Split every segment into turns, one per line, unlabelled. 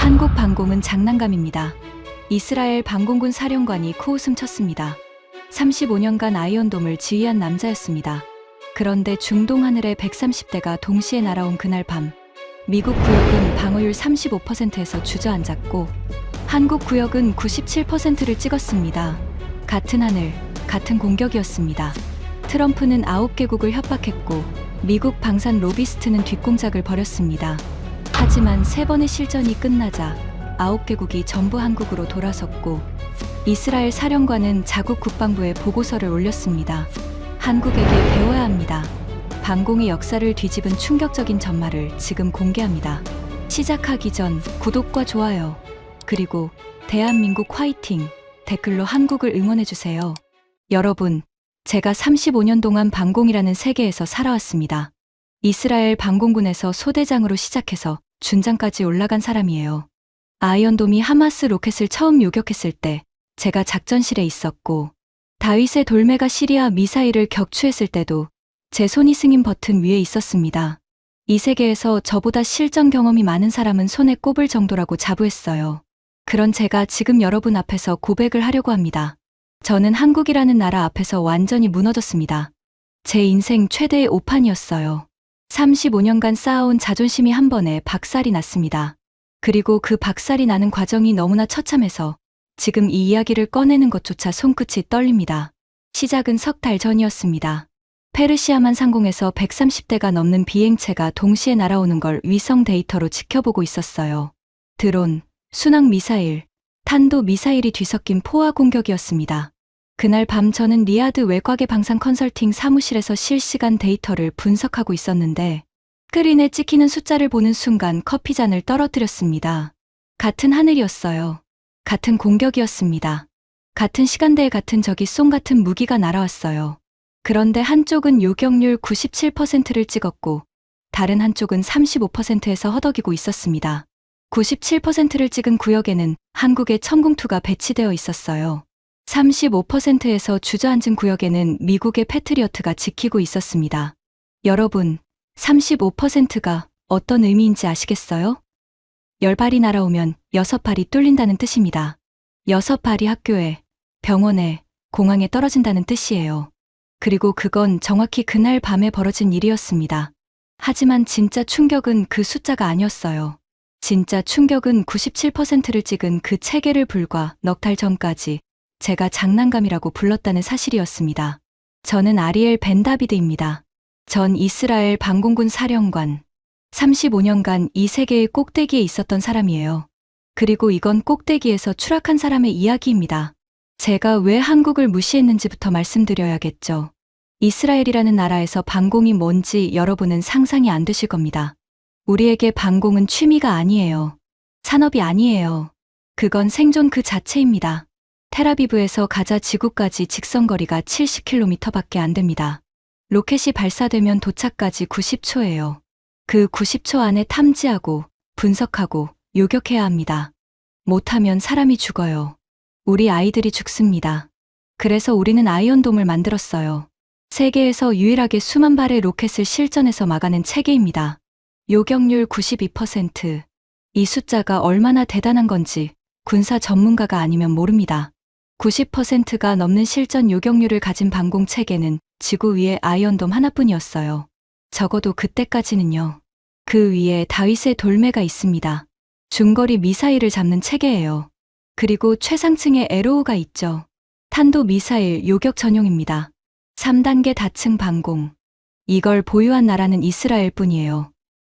한국 방공은 장난감입니다. 이스라엘 방공군 사령관이 코웃음 쳤습니다. 35년간 아이언돔을 지휘한 남자였습니다. 그런데 중동 하늘에 130대가 동시에 날아온 그날 밤, 미국 구역은 방어율 35%에서 주저앉았고 한국 구역은 97%를 찍었습니다. 같은 하늘, 같은 공격이었습니다. 트럼프는 9개국을 협박했고 미국 방산 로비스트는 뒷공작을 벌였습니다. 하지만 3번의 실전이 끝나자 9개국이 전부 한국으로 돌아섰고 이스라엘 사령관은 자국 국방부에 보고서를 올렸습니다. 한국에게 배워야 합니다. 방공의 역사를 뒤집은 충격적인 전말을 지금 공개합니다. 시작하기 전 구독과 좋아요, 그리고 대한민국 화이팅 댓글로 한국을 응원해주세요. 여러분, 제가 35년 동안 방공이라는 세계에서 살아왔습니다. 이스라엘 방공군에서 소대장으로 시작해서 준장까지 올라간 사람이에요. 아이언돔이 하마스 로켓을 처음 요격했을 때 제가 작전실에 있었고 다윗의 돌메가 시리아 미사일을 격추했을 때도 제 손이 승인 버튼 위에 있었습니다. 이 세계에서 저보다 실전 경험이 많은 사람은 손에 꼽을 정도라고 자부했어요. 그런 제가 지금 여러분 앞에서 고백을 하려고 합니다. 저는 한국이라는 나라 앞에서 완전히 무너졌습니다. 제 인생 최대의 오판이었어요. 35년간 쌓아온 자존심이 한 번에 박살이 났습니다. 그리고 그 박살이 나는 과정이 너무나 처참해서 지금 이 이야기를 꺼내는 것조차 손끝이 떨립니다. 시작은 석 달 전이었습니다. 페르시아만 상공에서 130대가 넘는 비행체가 동시에 날아오는 걸 위성 데이터로 지켜보고 있었어요. 드론, 순항 미사일, 탄도 미사일이 뒤섞인 포화 공격이었습니다. 그날 밤 저는 리야드 외곽의 방산 컨설팅 사무실에서 실시간 데이터를 분석하고 있었는데 스크린에 찍히는 숫자를 보는 순간 커피잔을 떨어뜨렸습니다. 같은 하늘이었어요. 같은 공격이었습니다. 같은 시간대에 같은 적이 쏜 같은 무기가 날아왔어요. 그런데 한쪽은 요격률 97%를 찍었고 다른 한쪽은 35%에서 허덕이고 있었습니다. 97%를 찍은 구역에는 한국의 천궁2가 배치되어 있었어요. 35%에서 주저앉은 구역에는 미국의 패트리어트가 지키고 있었습니다. 여러분, 35%가 어떤 의미인지 아시겠어요? 10발이 날아오면 6발이 뚫린다는 뜻입니다. 6발이 학교에, 병원에, 공항에 떨어진다는 뜻이에요. 그리고 그건 정확히 그날 밤에 벌어진 일이었습니다. 하지만 진짜 충격은 그 숫자가 아니었어요. 진짜 충격은 97%를 찍은 그 체계를 불과 넉 달 전까지 제가 장난감이라고 불렀다는 사실이었습니다. 저는 아리엘 벤다비드입니다. 전 이스라엘 방공군 사령관. 35년간 이 세계의 꼭대기에 있었던 사람이에요. 그리고 이건 꼭대기에서 추락한 사람의 이야기입니다. 제가 왜 한국을 무시했는지부터 말씀드려야겠죠. 이스라엘이라는 나라에서 방공이 뭔지 여러분은 상상이 안 되실 겁니다. 우리에게 방공은 취미가 아니에요. 산업이 아니에요. 그건 생존 그 자체입니다. 텔아비브에서 가자 지구까지 직선거리가 70km밖에 안 됩니다. 로켓이 발사되면 도착까지 90초예요. 그 90초 안에 탐지하고 분석하고 요격해야 합니다. 못하면 사람이 죽어요. 우리 아이들이 죽습니다. 그래서 우리는 아이언돔을 만들었어요. 세계에서 유일하게 수만 발의 로켓을 실전에서 막아낸 체계입니다. 요격률 92%. 이 숫자가 얼마나 대단한 건지 군사 전문가가 아니면 모릅니다. 90%가 넘는 실전 요격률을 가진 방공 체계는 지구 위에 아이언돔 하나뿐이었어요. 적어도 그때까지는요. 그 위에 다윗의 돌메가 있습니다. 중거리 미사일을 잡는 체계예요. 그리고 최상층의 에로우가 있죠. 탄도 미사일 요격 전용입니다. 3단계 다층 방공. 이걸 보유한 나라는 이스라엘 뿐이에요.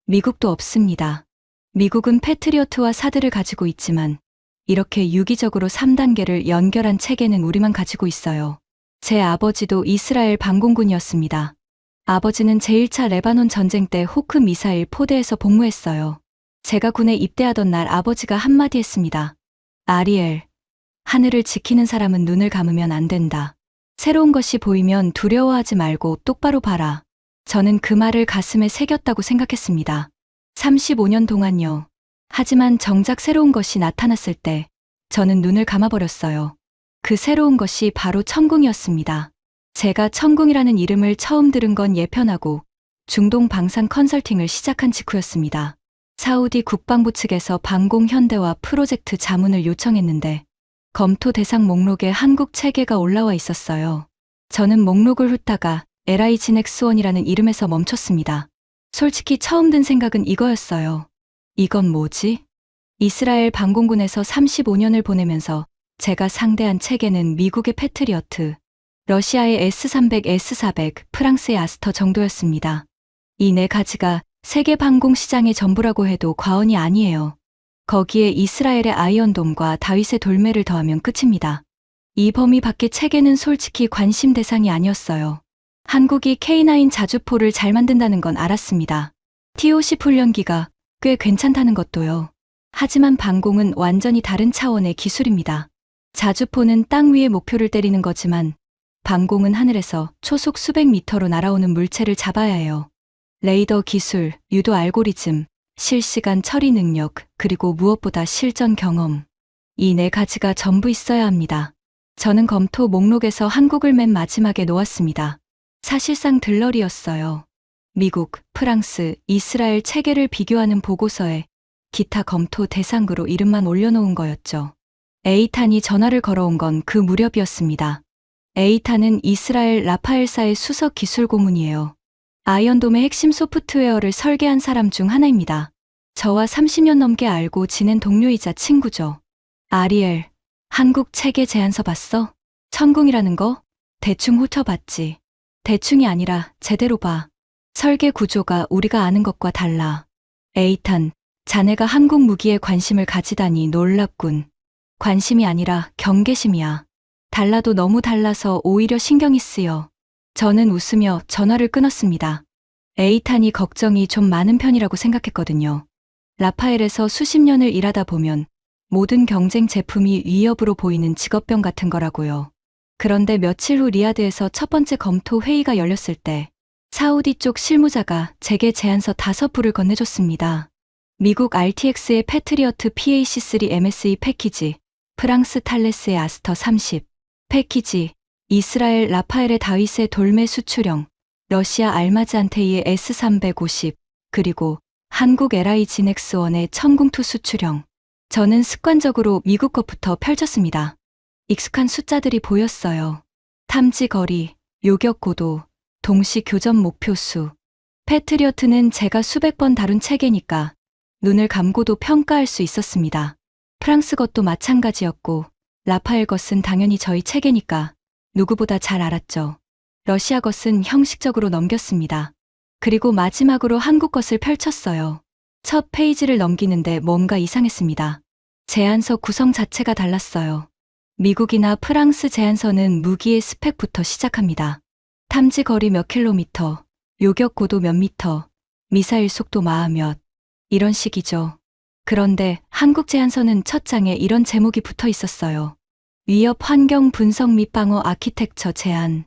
미국도 없습니다. 미국은 패트리어트와 사드를 가지고 있지만 이렇게 유기적으로 3단계를 연결한 체계는 우리만 가지고 있어요. 제 아버지도 이스라엘 방공군이었습니다. 아버지는 제1차 레바논 전쟁 때 호크 미사일 포대에서 복무했어요. 제가 군에 입대하던 날 아버지가 한마디 했습니다. 아리엘, 하늘을 지키는 사람은 눈을 감으면 안 된다. 새로운 것이 보이면 두려워하지 말고 똑바로 봐라. 저는 그 말을 가슴에 새겼다고 생각했습니다. 35년 동안요. 하지만 정작 새로운 것이 나타났을 때 저는 눈을 감아버렸어요. 그 새로운 것이 바로 천궁이었습니다. 제가 천궁이라는 이름을 처음 들은 건 예편하고 중동 방산 컨설팅을 시작한 직후였습니다. 사우디 국방부 측에서 방공 현대화 프로젝트 자문을 요청했는데 검토 대상 목록에 한국 체계가 올라와 있었어요. 저는 목록을 훑다가 LIGNX1이라는 이름에서 멈췄습니다. 솔직히 처음 든 생각은 이거였어요. 이건 뭐지? 이스라엘 방공군에서 35년을 보내면서 제가 상대한 체계는 미국의 패트리어트, 러시아의 S-300, S-400, 프랑스의 아스터 정도였습니다. 이 네 가지가 세계 방공 시장의 전부라고 해도 과언이 아니에요. 거기에 이스라엘의 아이언돔과 다윗의 돌매를 더하면 끝입니다. 이 범위 밖의 체계는 솔직히 관심 대상이 아니었어요. 한국이 K9 자주포를 잘 만든다는 건 알았습니다. T-50 훈련기가 꽤 괜찮다는 것도요. 하지만 방공은 완전히 다른 차원의 기술입니다. 자주포는 땅 위에 목표를 때리는 거지만 방공은 하늘에서 초속 수백 미터로 날아오는 물체를 잡아야 해요. 레이더 기술, 유도 알고리즘, 실시간 처리 능력, 그리고 무엇보다 실전 경험. 이 네 가지가 전부 있어야 합니다. 저는 검토 목록에서 한국을 맨 마지막에 놓았습니다. 사실상 들러리였어요. 미국, 프랑스, 이스라엘 체계를 비교하는 보고서에 기타 검토 대상으로 이름만 올려놓은 거였죠. 에이탄이 전화를 걸어온 건 그 무렵이었습니다. 에이탄은 이스라엘 라파엘사의 수석 기술 고문이에요. 아이언돔의 핵심 소프트웨어를 설계한 사람 중 하나입니다. 저와 30년 넘게 알고 지낸 동료이자 친구죠. 아리엘, 한국 체계 제안서 봤어? 천궁이라는 거? 대충 훑어봤지. 대충이 아니라 제대로 봐. 설계 구조가 우리가 아는 것과 달라. 에이탄, 자네가 한국 무기에 관심을 가지다니 놀랍군. 관심이 아니라 경계심이야. 달라도 너무 달라서 오히려 신경이 쓰여. 저는 웃으며 전화를 끊었습니다. 에이탄이 걱정이 좀 많은 편이라고 생각했거든요. 라파엘에서 수십 년을 일하다 보면 모든 경쟁 제품이 위협으로 보이는 직업병 같은 거라고요. 그런데 며칠 후 리야드에서 첫 번째 검토 회의가 열렸을 때 사우디 쪽 실무자가 제게 제안서 5부를 건네줬습니다. 미국 RTX의 패트리어트 PAC-3 MSE 패키지, 프랑스 탈레스의 아스터 30 패키지, 이스라엘 라파엘의 다윗의 돌매 수출형, 러시아 알마즈안테이의 S-350, 그리고 한국 LIGNX1의 천궁2 수출형. 저는 습관적으로 미국 것부터 펼쳤습니다. 익숙한 숫자들이 보였어요. 탐지 거리, 요격 고도, 동시 교전 목표 수. 패트리어트는 제가 수백 번 다룬 체계니까 눈을 감고도 평가할 수 있었습니다. 프랑스 것도 마찬가지였고 라파엘 것은 당연히 저희 체계니까 누구보다 잘 알았죠. 러시아 것은 형식적으로 넘겼습니다. 그리고 마지막으로 한국 것을 펼쳤어요. 첫 페이지를 넘기는데 뭔가 이상했습니다. 제안서 구성 자체가 달랐어요. 미국이나 프랑스 제안서는 무기의 스펙부터 시작합니다. 탐지 거리 몇 킬로미터, 요격 고도 몇 미터, 미사일 속도 마하 몇, 이런 식이죠. 그런데 한국 제안서는 첫 장에 이런 제목이 붙어 있었어요. 위협 환경 분석 및 방어 아키텍처 제안.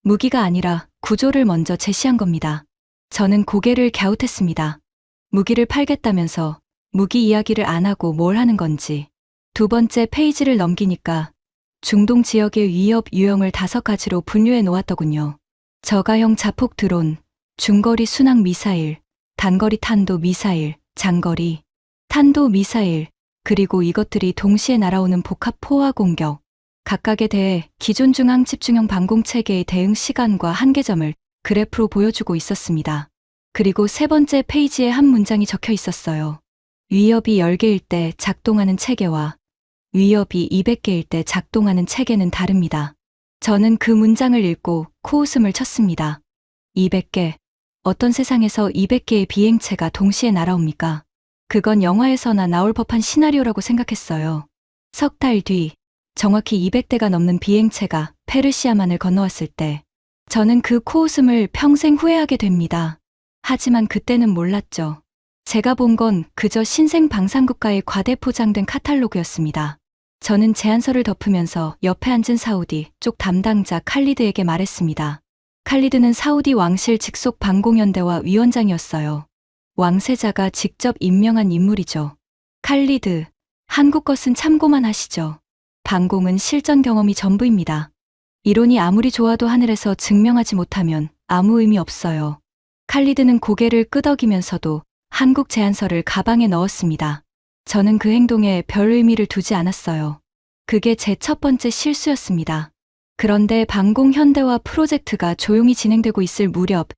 무기가 아니라 구조를 먼저 제시한 겁니다. 저는 고개를 갸웃했습니다. 무기를 팔겠다면서 무기 이야기를 안 하고 뭘 하는 건지. 두 번째 페이지를 넘기니까 중동 지역의 위협 유형을 5가지로 분류해 놓았더군요. 저가형 자폭 드론, 중거리 순항 미사일, 단거리 탄도 미사일, 장거리 탄도 미사일, 그리고 이것들이 동시에 날아오는 복합 포화 공격. 각각에 대해 기존 중앙 집중형 방공 체계의 대응 시간과 한계점을 그래프로 보여주고 있었습니다. 그리고 세 번째 페이지에 한 문장이 적혀 있었어요. 위협이 10개일 때 작동하는 체계와 위협이 200개일 때 작동하는 체계는 다릅니다. 저는 그 문장을 읽고 코웃음을 쳤습니다. 200개. 어떤 세상에서 200개의 비행체가 동시에 날아옵니까? 그건 영화에서나 나올 법한 시나리오라고 생각했어요. 석 달 뒤, 정확히 200대가 넘는 비행체가 페르시아만을 건너왔을 때 저는 그 코웃음을 평생 후회하게 됩니다. 하지만 그때는 몰랐죠. 제가 본 건 그저 신생 방산국가의 과대포장된 카탈로그였습니다. 저는 제안서를 덮으면서 옆에 앉은 사우디 쪽 담당자 칼리드에게 말했습니다. 칼리드는 사우디 왕실 직속 방공연대와 위원장이었어요. 왕세자가 직접 임명한 인물이죠. 칼리드, 한국 것은 참고만 하시죠. 방공은 실전 경험이 전부입니다. 이론이 아무리 좋아도 하늘에서 증명하지 못하면 아무 의미 없어요. 칼리드는 고개를 끄덕이면서도 한국 제안서를 가방에 넣었습니다. 저는 그 행동에 별 의미를 두지 않았어요. 그게 제 첫 번째 실수였습니다. 그런데 방공 현대화 프로젝트가 조용히 진행되고 있을 무렵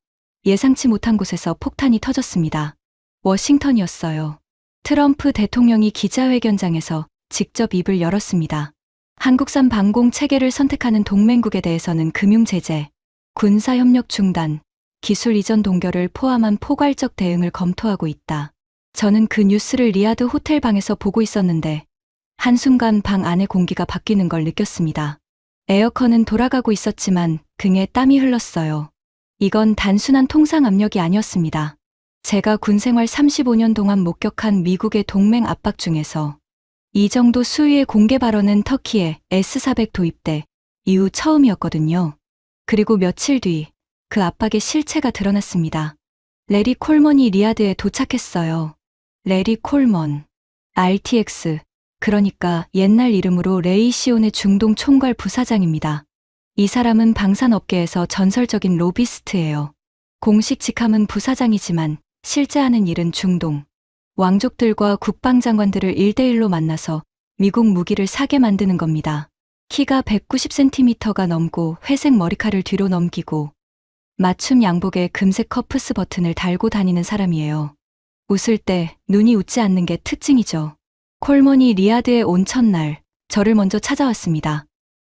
예상치 못한 곳에서 폭탄이 터졌습니다. 워싱턴이었어요. 트럼프 대통령이 기자회견장에서 직접 입을 열었습니다. 한국산 방공 체계를 선택하는 동맹국에 대해서는 금융 제재, 군사 협력 중단, 기술 이전 동결을 포함한 포괄적 대응을 검토하고 있다. 저는 그 뉴스를 리야드 호텔 방에서 보고 있었는데 한순간 방 안의 공기가 바뀌는 걸 느꼈습니다. 에어컨은 돌아가고 있었지만 등에 땀이 흘렀어요. 이건 단순한 통상 압력이 아니었습니다. 제가 군 생활 35년 동안 목격한 미국의 동맹 압박 중에서 이 정도 수위의 공개 발언은 터키의 S-400 도입대 이후 처음이었거든요. 그리고 며칠 뒤 그 압박의 실체가 드러났습니다. 레리 콜먼이 리야드에 도착했어요. 레리 콜먼, RTX, 그러니까 옛날 이름으로 레이시온의 중동 총괄 부사장입니다. 이 사람은 방산업계에서 전설적인 로비스트예요. 공식 직함은 부사장이지만 실제 하는 일은 중동 왕족들과 국방장관들을 1대1로 만나서 미국 무기를 사게 만드는 겁니다. 키가 190cm가 넘고 회색 머리카락을 뒤로 넘기고 맞춤 양복에 금색 커프스 버튼을 달고 다니는 사람이에요. 웃을 때 눈이 웃지 않는 게 특징이죠. 콜먼이 리야드에 온 첫날 저를 먼저 찾아왔습니다.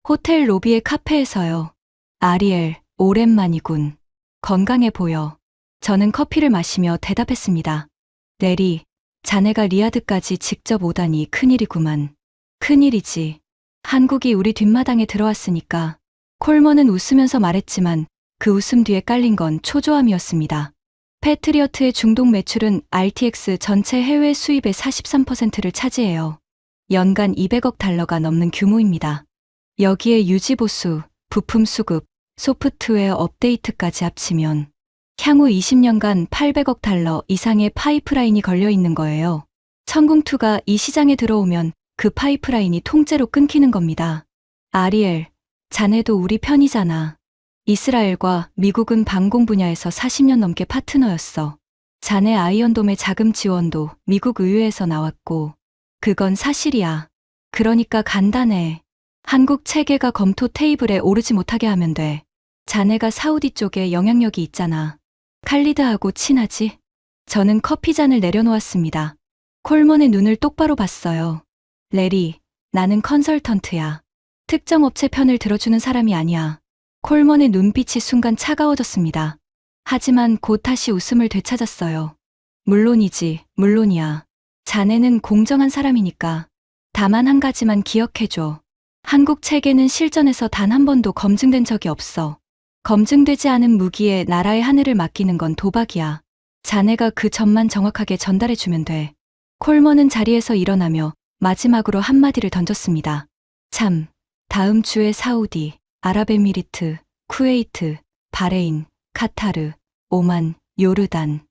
호텔 로비의 카페에서요. 아리엘, 오랜만이군. 건강해 보여. 저는 커피를 마시며 대답했습니다. 레리, 자네가 리야드까지 직접 오다니 큰일이구만. 큰일이지. 한국이 우리 뒷마당에 들어왔으니까. 콜먼은 웃으면서 말했지만 그 웃음 뒤에 깔린 건 초조함이었습니다. 패트리어트의 중동 매출은 RTX 전체 해외 수입의 43%를 차지해요. 연간 200억 달러가 넘는 규모입니다. 여기에 유지보수, 부품 수급, 소프트웨어 업데이트까지 합치면 향후 20년간 800억 달러 이상의 파이프라인이 걸려 있는 거예요. 천궁2가 이 시장에 들어오면 그 파이프라인이 통째로 끊기는 겁니다. 아리엘, 자네도 우리 편이잖아. 이스라엘과 미국은 방공 분야에서 40년 넘게 파트너였어. 자네 아이언돔의 자금 지원도 미국 의회에서 나왔고, 그건 사실이야. 그러니까 간단해. 한국 체계가 검토 테이블에 오르지 못하게 하면 돼. 자네가 사우디 쪽에 영향력이 있잖아. 칼리드하고 친하지? 저는 커피잔을 내려놓았습니다. 콜먼의 눈을 똑바로 봤어요. 레리, 나는 컨설턴트야. 특정 업체 편을 들어주는 사람이 아니야. 콜먼의 눈빛이 순간 차가워졌습니다. 하지만 곧 다시 웃음을 되찾았어요. 물론이지, 물론이야. 자네는 공정한 사람이니까. 다만 한 가지만 기억해줘. 한국 체계는 실전에서 단 한 번도 검증된 적이 없어. 검증되지 않은 무기에 나라의 하늘을 맡기는 건 도박이야. 자네가 그 점만 정확하게 전달해주면 돼. 콜먼은 자리에서 일어나며 마지막으로 한마디를 던졌습니다. 참, 다음 주에 사우디, 아랍에미리트, 쿠웨이트, 바레인, 카타르, 오만, 요르단,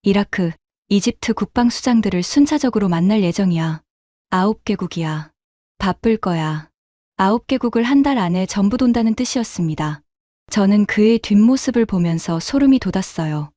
이라크, 이집트 국방수장들을 순차적으로 만날 예정이야. 9개국이야. 바쁠 거야. 9개국을 한 달 안에 전부 돈다는 뜻이었습니다. 저는 그의 뒷모습을 보면서 소름이 돋았어요.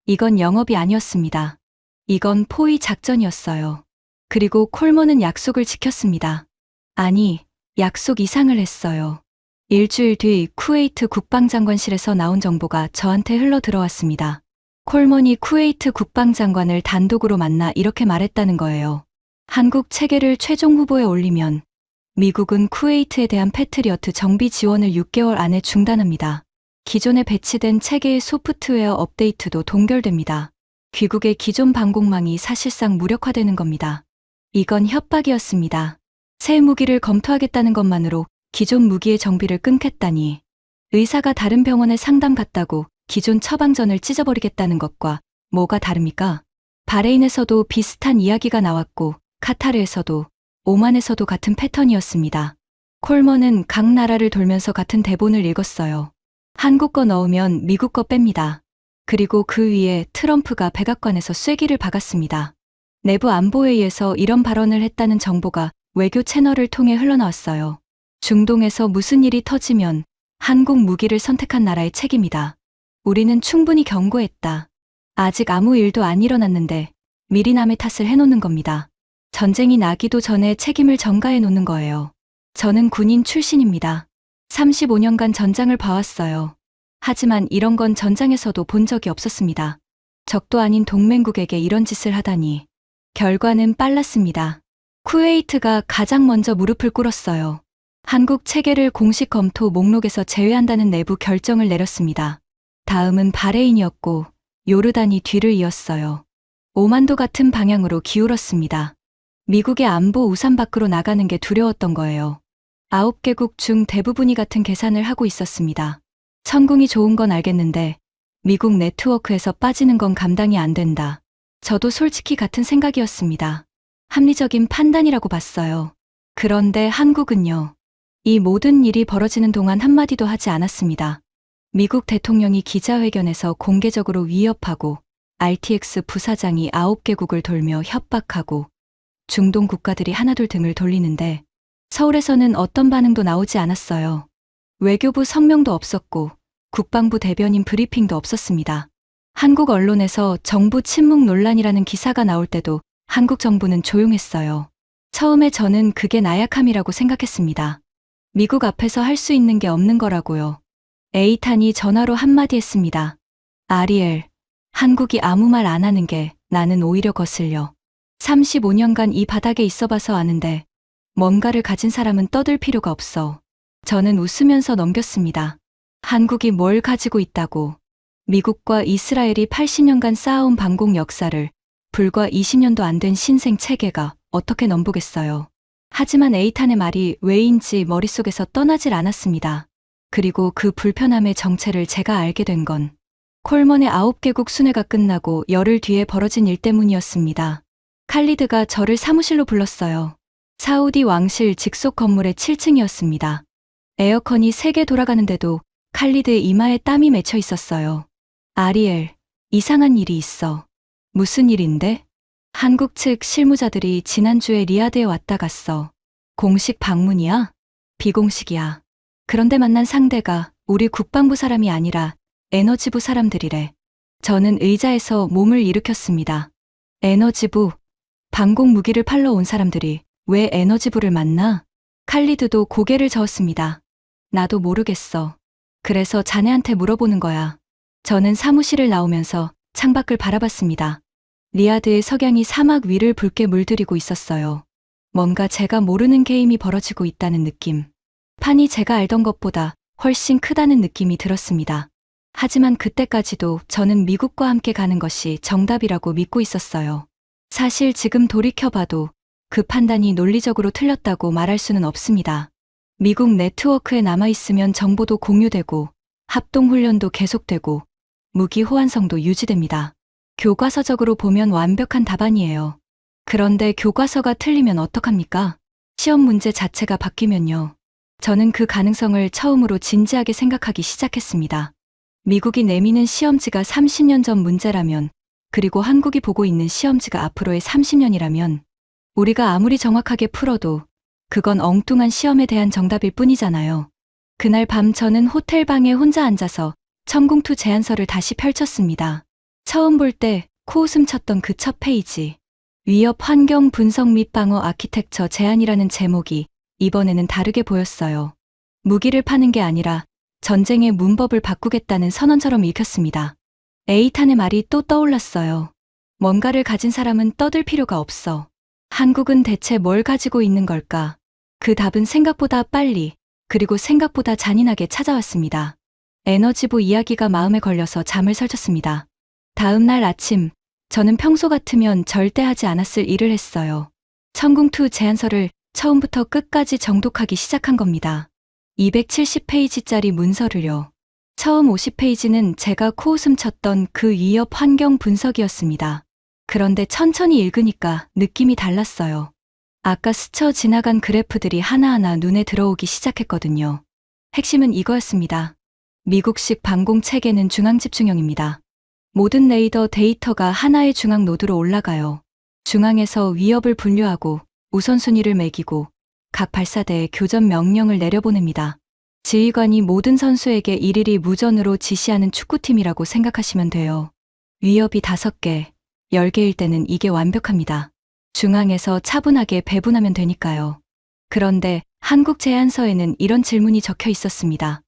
이건 영업이 아니었습니다. 이건 포위 작전이었어요. 그리고 콜먼은 약속을 지켰습니다. 아니, 약속 이상을 했어요. 일주일 뒤 쿠웨이트 국방장관실에서 나온 정보가 저한테 흘러 들어왔습니다. 콜먼이 쿠웨이트 국방장관을 단독으로 만나 이렇게 말했다는 거예요. 한국 체계를 최종 후보에 올리면 미국은 쿠웨이트에 대한 패트리어트 정비 지원을 6개월 안에 중단합니다. 기존에 배치된 체계의 소프트웨어 업데이트도 동결됩니다. 귀국의 기존 방공망이 사실상 무력화되는 겁니다. 이건 협박이었습니다. 새 무기를 검토하겠다는 것만으로 기존 무기의 정비를 끊겠다니. 의사가 다른 병원에 상담 갔다고 기존 처방전을 찢어버리겠다는 것과 뭐가 다릅니까? 바레인에서도 비슷한 이야기가 나왔고 카타르에서도 오만에서도 같은 패턴이었습니다. 콜먼은 각 나라를 돌면서 같은 대본을 읽었어요. 한국 거 넣으면 미국 거 뺍니다. 그리고 그 위에 트럼프가 백악관에서 쐐기를 박았습니다. 내부 안보회의에서 이런 발언을 했다는 정보가 외교 채널을 통해 흘러나왔어요. 중동에서 무슨 일이 터지면 한국 무기를 선택한 나라의 책임이다. 우리는 충분히 경고했다. 아직 아무 일도 안 일어났는데 미리 남의 탓을 해놓는 겁니다. 전쟁이 나기도 전에 책임을 전가해 놓는 거예요. 저는 군인 출신입니다. 35년간 전장을 봐왔어요. 하지만 이런 건 전장에서도 본 적이 없었습니다. 적도 아닌 동맹국에게 이런 짓을 하다니. 결과는 빨랐습니다. 쿠웨이트가 가장 먼저 무릎을 꿇었어요. 한국 체계를 공식 검토 목록에서 제외한다는 내부 결정을 내렸습니다. 다음은 바레인이었고 요르단이 뒤를 이었어요. 오만도 같은 방향으로 기울었습니다. 미국의 안보 우산 밖으로 나가는 게 두려웠던 거예요. 9개국 중 대부분이 같은 계산을 하고 있었습니다. 천궁이 좋은 건 알겠는데 미국 네트워크에서 빠지는 건 감당이 안 된다. 저도 솔직히 같은 생각이었습니다. 합리적인 판단이라고 봤어요. 그런데 한국은요. 이 모든 일이 벌어지는 동안 한마디도 하지 않았습니다. 미국 대통령이 기자회견에서 공개적으로 위협하고 RTX 부사장이 9개국을 돌며 협박하고 중동 국가들이 하나둘 등을 돌리는데 서울에서는 어떤 반응도 나오지 않았어요. 외교부 성명도 없었고 국방부 대변인 브리핑도 없었습니다. 한국 언론에서 정부 침묵 논란이라는 기사가 나올 때도 한국 정부는 조용했어요. 처음에 저는 그게 나약함이라고 생각했습니다. 미국 앞에서 할 수 있는 게 없는 거라고요. 에이탄이 전화로 한마디 했습니다. 아리엘, 한국이 아무 말 안 하는 게 나는 오히려 거슬려. 35년간 이 바닥에 있어봐서 아는데 뭔가를 가진 사람은 떠들 필요가 없어. 저는 웃으면서 넘겼습니다. 한국이 뭘 가지고 있다고. 미국과 이스라엘이 80년간 쌓아온 반공 역사를 불과 20년도 안 된 신생 체계가 어떻게 넘보겠어요. 하지만 에이탄의 말이 왜인지 머릿속에서 떠나질 않았습니다. 그리고 그 불편함의 정체를 제가 알게 된 건 콜먼의 9개국 순회가 끝나고 열흘 뒤에 벌어진 일 때문이었습니다. 칼리드가 저를 사무실로 불렀어요. 사우디 왕실 직속 건물의 7층이었습니다. 에어컨이 3개 돌아가는데도 칼리드의 이마에 땀이 맺혀 있었어요. 아리엘, 이상한 일이 있어. 무슨 일인데? 한국 측 실무자들이 지난주에 리야드에 왔다 갔어. 공식 방문이야? 비공식이야. 그런데 만난 상대가 우리 국방부 사람이 아니라 에너지부 사람들이래. 저는 의자에서 몸을 일으켰습니다. 에너지부? 방공 무기를 팔러 온 사람들이 왜 에너지부를 만나? 칼리드도 고개를 저었습니다. 나도 모르겠어. 그래서 자네한테 물어보는 거야. 저는 사무실을 나오면서 창밖을 바라봤습니다. 리야드의 석양이 사막 위를 붉게 물들이고 있었어요. 뭔가 제가 모르는 게임이 벌어지고 있다는 느낌. 판이 제가 알던 것보다 훨씬 크다는 느낌이 들었습니다. 하지만 그때까지도 저는 미국과 함께 가는 것이 정답이라고 믿고 있었어요. 사실 지금 돌이켜봐도 그 판단이 논리적으로 틀렸다고 말할 수는 없습니다. 미국 네트워크에 남아있으면 정보도 공유되고 합동훈련도 계속되고 무기 호환성도 유지됩니다. 교과서적으로 보면 완벽한 답안이에요. 그런데 교과서가 틀리면 어떡합니까? 시험 문제 자체가 바뀌면요. 저는 그 가능성을 처음으로 진지하게 생각하기 시작했습니다. 미국이 내미는 시험지가 30년 전 문제라면, 그리고 한국이 보고 있는 시험지가 앞으로의 30년이라면 우리가 아무리 정확하게 풀어도 그건 엉뚱한 시험에 대한 정답일 뿐이잖아요. 그날 밤 저는 호텔 방에 혼자 앉아서 천궁2 제안서를 다시 펼쳤습니다. 처음 볼 때 코웃음 쳤던 그 첫 페이지. 위협 환경 분석 및 방어 아키텍처 제안이라는 제목이 이번에는 다르게 보였어요. 무기를 파는 게 아니라 전쟁의 문법을 바꾸겠다는 선언처럼 읽혔습니다. 에이탄의 말이 또 떠올랐어요. 뭔가를 가진 사람은 떠들 필요가 없어. 한국은 대체 뭘 가지고 있는 걸까? 그 답은 생각보다 빨리, 그리고 생각보다 잔인하게 찾아왔습니다. 에너지부 이야기가 마음에 걸려서 잠을 설쳤습니다. 다음 날 아침, 저는 평소 같으면 절대 하지 않았을 일을 했어요. 천궁2 제안서를 처음부터 끝까지 정독하기 시작한 겁니다. 270페이지짜리 문서를요. 처음 50페이지는 제가 코웃음 쳤던 그 위협 환경 분석이었습니다. 그런데 천천히 읽으니까 느낌이 달랐어요. 아까 스쳐 지나간 그래프들이 하나하나 눈에 들어오기 시작했거든요. 핵심은 이거였습니다. 미국식 방공 체계는 중앙 집중형입니다. 모든 레이더 데이터가 하나의 중앙 노드로 올라가요. 중앙에서 위협을 분류하고 우선순위를 매기고 각 발사대에 교전 명령을 내려보냅니다. 지휘관이 모든 선수에게 일일이 무전으로 지시하는 축구팀이라고 생각하시면 돼요. 위협이 5개, 10개일 때는 이게 완벽합니다. 중앙에서 차분하게 배분하면 되니까요. 그런데 한국 제안서에는 이런 질문이 적혀 있었습니다.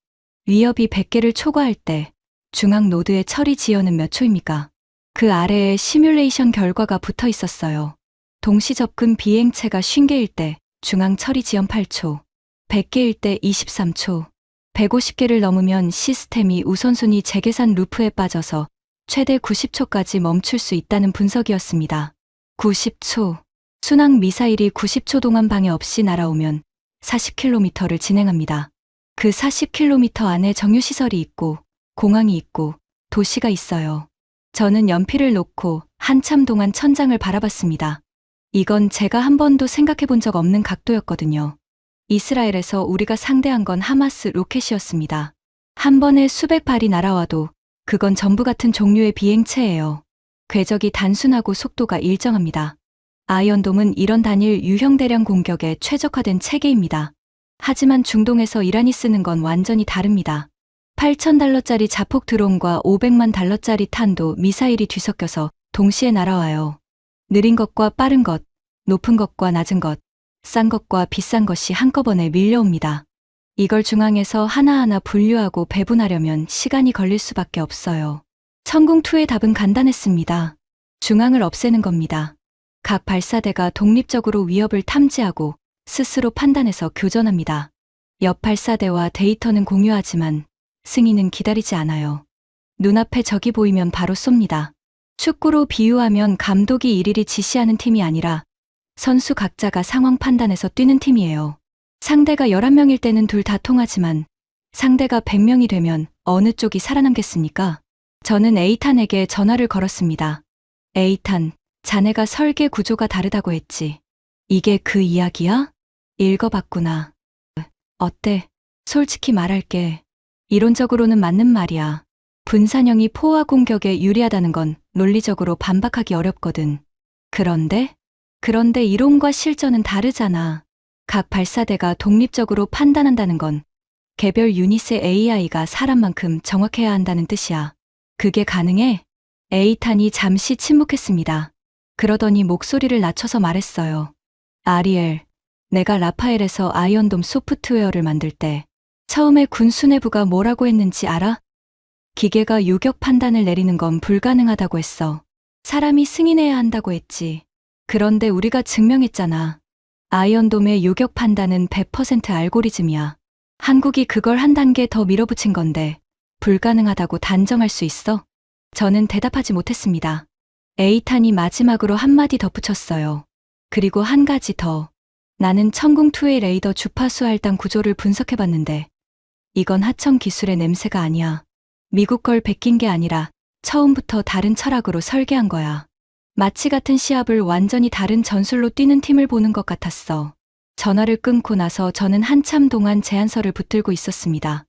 위협이 100개를 초과할 때 중앙 노드의 처리 지연은 몇 초입니까? 그 아래에 시뮬레이션 결과가 붙어 있었어요. 동시 접근 비행체가 50개일 때 중앙 처리 지연 8초, 100개일 때 23초, 150개를 넘으면 시스템이 우선순위 재계산 루프에 빠져서 최대 90초까지 멈출 수 있다는 분석이었습니다. 90초. 순항 미사일이 90초 동안 방해 없이 날아오면 40km를 진행합니다. 그 40km 안에 정유시설이 있고 공항이 있고 도시가 있어요. 저는 연필을 놓고 한참 동안 천장을 바라봤습니다. 이건 제가 한 번도 생각해 본 적 없는 각도였거든요. 이스라엘에서 우리가 상대한 건 하마스 로켓이었습니다. 한 번에 수백 발이 날아와도 그건 전부 같은 종류의 비행체예요. 궤적이 단순하고 속도가 일정합니다. 아이언돔은 이런 단일 유형 대량 공격에 최적화된 체계입니다. 하지만 중동에서 이란이 쓰는 건 완전히 다릅니다. $8,000짜리 자폭 드론과 $500만 탄도 미사일이 뒤섞여서 동시에 날아와요. 느린 것과 빠른 것, 높은 것과 낮은 것, 싼 것과 비싼 것이 한꺼번에 밀려옵니다. 이걸 중앙에서 하나하나 분류하고 배분하려면 시간이 걸릴 수밖에 없어요. 천궁2의 답은 간단했습니다. 중앙을 없애는 겁니다. 각 발사대가 독립적으로 위협을 탐지하고 스스로 판단해서 교전합니다. 옆 발사대와 데이터는 공유하지만 승인은 기다리지 않아요. 눈앞에 적이 보이면 바로 쏩니다. 축구로 비유하면 감독이 일일이 지시하는 팀이 아니라 선수 각자가 상황 판단해서 뛰는 팀이에요. 상대가 11명일 때는 둘 다 통하지만 상대가 100명이 되면 어느 쪽이 살아남겠습니까? 저는 에이탄에게 전화를 걸었습니다. 에이탄, 자네가 설계 구조가 다르다고 했지. 이게 그 이야기야? 읽어봤구나. 어때? 솔직히 말할게. 이론적으로는 맞는 말이야. 분산형이 포화 공격에 유리하다는 건 논리적으로 반박하기 어렵거든. 그런데 이론과 실전은 다르잖아. 각 발사대가 독립적으로 판단한다는 건 개별 유닛의 AI가 사람만큼 정확해야 한다는 뜻이야. 그게 가능해? 에이탄이 잠시 침묵했습니다. 그러더니 목소리를 낮춰서 말했어요. 아리엘, 내가 라파엘에서 아이언돔 소프트웨어를 만들 때 처음에 군 수뇌부가 뭐라고 했는지 알아? 기계가 요격 판단을 내리는 건 불가능하다고 했어. 사람이 승인해야 한다고 했지. 그런데 우리가 증명했잖아. 아이언돔의 요격 판단은 100% 알고리즘이야. 한국이 그걸 한 단계 더 밀어붙인 건데 불가능하다고 단정할 수 있어? 저는 대답하지 못했습니다. 에이탄이 마지막으로 한마디 덧붙였어요. 그리고 한 가지 더. 나는 천궁2의 레이더 주파수 할당 구조를 분석해봤는데 이건 하청 기술의 냄새가 아니야. 미국 걸 베낀 게 아니라 처음부터 다른 철학으로 설계한 거야. 마치 같은 시합을 완전히 다른 전술로 뛰는 팀을 보는 것 같았어. 전화를 끊고 나서 저는 한참 동안 제안서를 붙들고 있었습니다.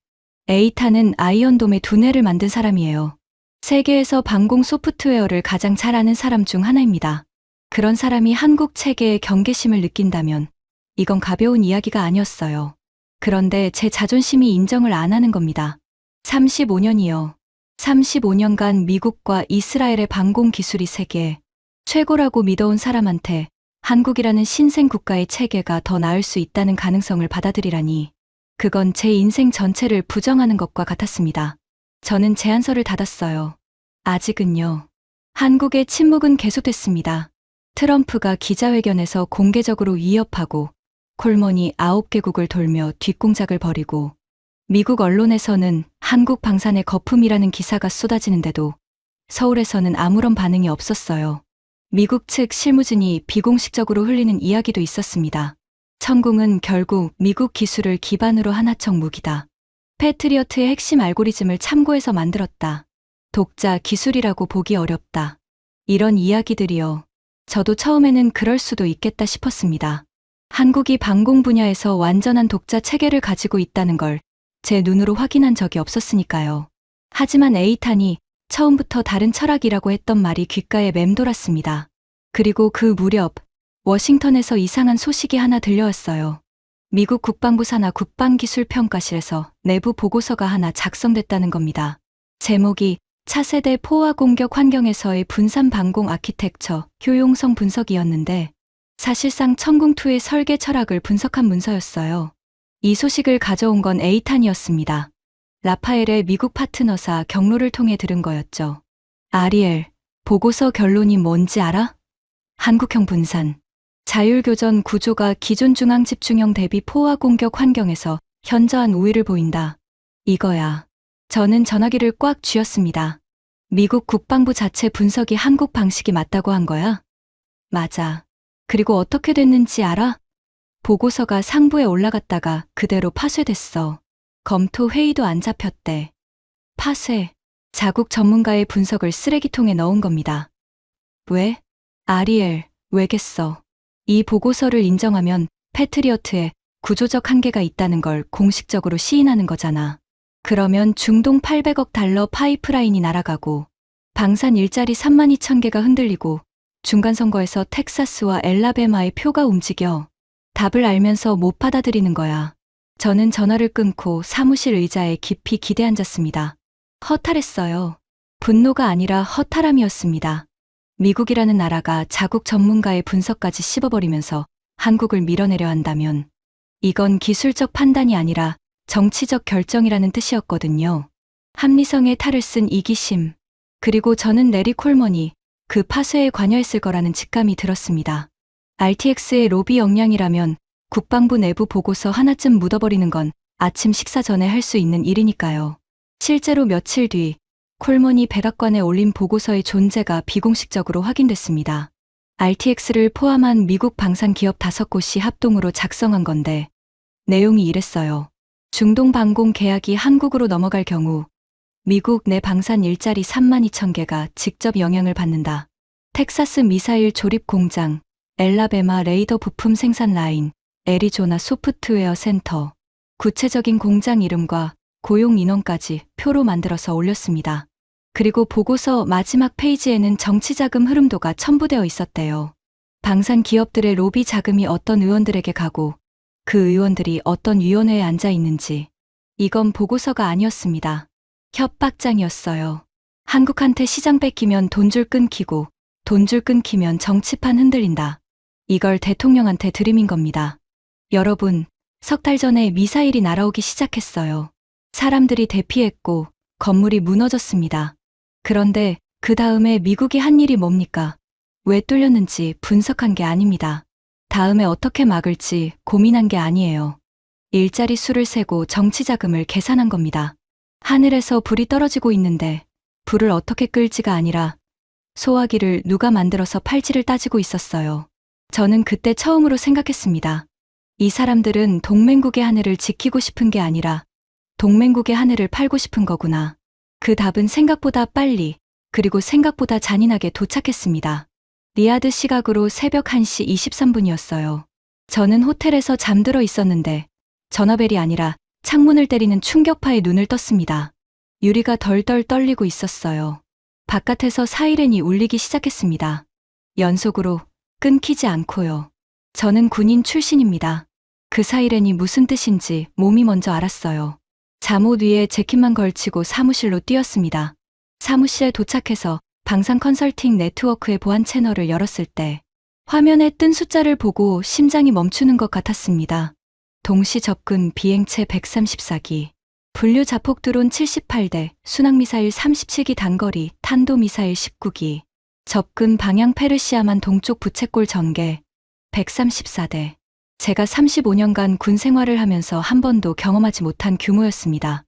에이탄은 아이언돔의 두뇌를 만든 사람이에요. 세계에서 방공 소프트웨어를 가장 잘 아는 사람 중 하나입니다. 그런 사람이 한국 체계의 경계심을 느낀다면 이건 가벼운 이야기가 아니었어요. 그런데 제 자존심이 인정을 안 하는 겁니다. 35년이요. 35년간 미국과 이스라엘의 방공 기술이 세계 최고라고 믿어온 사람한테 한국이라는 신생 국가의 체계가 더 나을 수 있다는 가능성을 받아들이라니 그건 제 인생 전체를 부정하는 것과 같았습니다. 저는 제안서를 닫았어요. 아직은요. 한국의 침묵은 계속됐습니다. 트럼프가 기자회견에서 공개적으로 위협하고 콜먼이 9개국을 돌며 뒷공작을 벌이고 미국 언론에서는 한국 방산의 거품이라는 기사가 쏟아지는데도 서울에서는 아무런 반응이 없었어요. 미국 측 실무진이 비공식적으로 흘리는 이야기도 있었습니다. 천궁은 결국 미국 기술을 기반으로 한 하청 무기다. 패트리어트의 핵심 알고리즘을 참고해서 만들었다. 독자 기술이라고 보기 어렵다. 이런 이야기들이요. 저도 처음에는 그럴 수도 있겠다 싶었습니다. 한국이 방공 분야에서 완전한 독자 체계를 가지고 있다는 걸 제 눈으로 확인한 적이 없었으니까요. 하지만 에이탄이 처음부터 다른 철학이라고 했던 말이 귓가에 맴돌았습니다. 그리고 그 무렵 워싱턴에서 이상한 소식이 하나 들려왔어요. 미국 국방부 산하 국방기술평가실에서 내부 보고서가 하나 작성됐다는 겁니다. 제목이 차세대 포화 공격 환경에서의 분산 방공 아키텍처 효용성 분석이었는데 사실상 천궁2의 설계 철학을 분석한 문서였어요. 이 소식을 가져온 건 에이탄이었습니다. 라파엘의 미국 파트너사 경로를 통해 들은 거였죠. 아리엘, 보고서 결론이 뭔지 알아? 한국형 분산. 자율교전 구조가 기존 중앙 집중형 대비 포화 공격 환경에서 현저한 우위를 보인다. 이거야. 저는 전화기를 꽉 쥐었습니다. 미국 국방부 자체 분석이 한국 방식이 맞다고 한 거야? 맞아. 그리고 어떻게 됐는지 알아? 보고서가 상부에 올라갔다가 그대로 파쇄됐어. 검토 회의도 안 잡혔대. 파쇄. 자국 전문가의 분석을 쓰레기통에 넣은 겁니다. 왜? 아리엘, 왜겠어? 이 보고서를 인정하면 패트리어트에 구조적 한계가 있다는 걸 공식적으로 시인하는 거잖아. 그러면 중동 800억 달러 파이프라인이 날아가고 방산 일자리 32,000개가 흔들리고 중간선거에서 텍사스와 엘라베마의 표가 움직여. 답을 알면서 못 받아들이는 거야. 저는 전화를 끊고 사무실 의자에 깊이 기대앉았습니다. 허탈했어요. 분노가 아니라 허탈함이었습니다. 미국이라는 나라가 자국 전문가의 분석까지 씹어버리면서 한국을 밀어내려 한다면 이건 기술적 판단이 아니라 정치적 결정이라는 뜻이었거든요. 합리성의 탈을 쓴 이기심, 그리고 저는 레리 콜먼이 그 파쇄에 관여했을 거라는 직감이 들었습니다. RTX의 로비 역량이라면 국방부 내부 보고서 하나쯤 묻어버리는 건 아침 식사 전에 할 수 있는 일이니까요. 실제로 며칠 뒤 콜먼이 백악관에 올린 보고서의 존재가 비공식적으로 확인됐습니다. RTX를 포함한 미국 방산 기업 5곳이 합동으로 작성한 건데 내용이 이랬어요. 중동 방공 계약이 한국으로 넘어갈 경우 미국 내 방산 일자리 32,000개가 직접 영향을 받는다. 텍사스 미사일 조립 공장, 엘라베마 레이더 부품 생산 라인, 애리조나 소프트웨어 센터, 구체적인 공장 이름과 고용 인원까지 표로 만들어서 올렸습니다. 그리고 보고서 마지막 페이지에는 정치자금 흐름도가 첨부되어 있었대요. 방산 기업들의 로비 자금이 어떤 의원들에게 가고 그 의원들이 어떤 위원회에 앉아 있는지. 이건 보고서가 아니었습니다. 협박장이었어요. 한국한테 시장 뺏기면 돈줄 끊기고 돈줄 끊기면 정치판 흔들린다. 이걸 대통령한테 들이민 겁니다. 여러분, 석 달 전에 미사일이 날아오기 시작했어요. 사람들이 대피했고 건물이 무너졌습니다. 그런데 그 다음에 미국이 한 일이 뭡니까? 왜 뚫렸는지 분석한 게 아닙니다. 다음에 어떻게 막을지 고민한 게 아니에요. 일자리 수를 세고 정치 자금을 계산한 겁니다. 하늘에서 불이 떨어지고 있는데 불을 어떻게 끌지가 아니라 소화기를 누가 만들어서 팔지를 따지고 있었어요. 저는 그때 처음으로 생각했습니다. 이 사람들은 동맹국의 하늘을 지키고 싶은 게 아니라 동맹국의 하늘을 팔고 싶은 거구나. 그 답은 생각보다 빨리, 그리고 생각보다 잔인하게 도착했습니다. 리야드 시각으로 새벽 1시 23분이었어요. 저는 호텔에서 잠들어 있었는데 전화벨이 아니라 창문을 때리는 충격파에 눈을 떴습니다. 유리가 덜덜 떨리고 있었어요. 바깥에서 사이렌이 울리기 시작했습니다. 연속으로 끊기지 않고요. 저는 군인 출신입니다. 그 사이렌이 무슨 뜻인지 몸이 먼저 알았어요. 잠옷 위에 재킷만 걸치고 사무실로 뛰었습니다. 사무실에 도착해서 방산 컨설팅 네트워크의 보안 채널을 열었을 때 화면에 뜬 숫자를 보고 심장이 멈추는 것 같았습니다. 동시 접근 비행체 134기, 분류 자폭 드론 78대, 순항미사일 37기 단거리, 탄도미사일 19기, 접근 방향 페르시아만 동쪽 부채꼴 전개, 134대. 제가 35년간 군 생활을 하면서 한 번도 경험하지 못한 규모였습니다.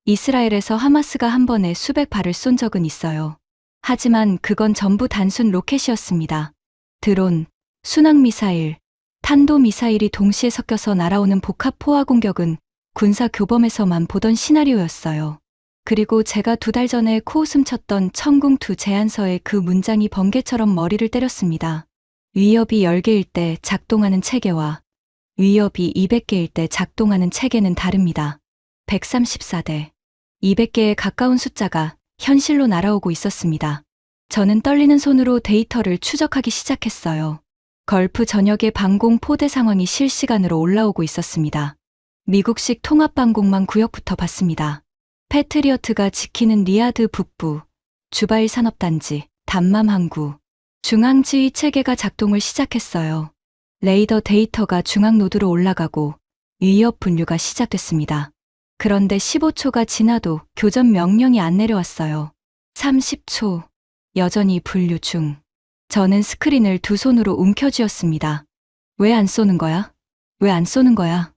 이스라엘에서 하마스가 한 번에 수백 발을 쏜 적은 있어요. 하지만 그건 전부 단순 로켓이었습니다. 드론, 순항미사일, 탄도미사일이 동시에 섞여서 날아오는 복합 포화 공격은 군사 교범에서만 보던 시나리오였어요. 그리고 제가 2달 전에 코웃음 쳤던 천궁2 제안서의 그 문장이 번개처럼 머리를 때렸습니다. 위협이 10개일 때 작동하는 체계와 위협이 200개일 때 작동하는 체계는 다릅니다. 134대. 200개에 가까운 숫자가 현실로 날아오고 있었습니다. 저는 떨리는 손으로 데이터를 추적하기 시작했어요. 걸프 전역의 방공 포대 상황이 실시간으로 올라오고 있었습니다. 미국식 통합방공망 구역부터 봤습니다. 패트리어트가 지키는 리야드 북부, 주바일 산업단지, 담맘 항구. 중앙지휘 체계가 작동을 시작했어요. 레이더 데이터가 중앙 노드로 올라가고 위협 분류가 시작됐습니다. 그런데 15초가 지나도 교전 명령이 안 내려왔어요. 30초. 여전히 분류 중. 저는 스크린을 두 손으로 움켜쥐었습니다. 왜 안 쏘는 거야? 왜 안 쏘는 거야?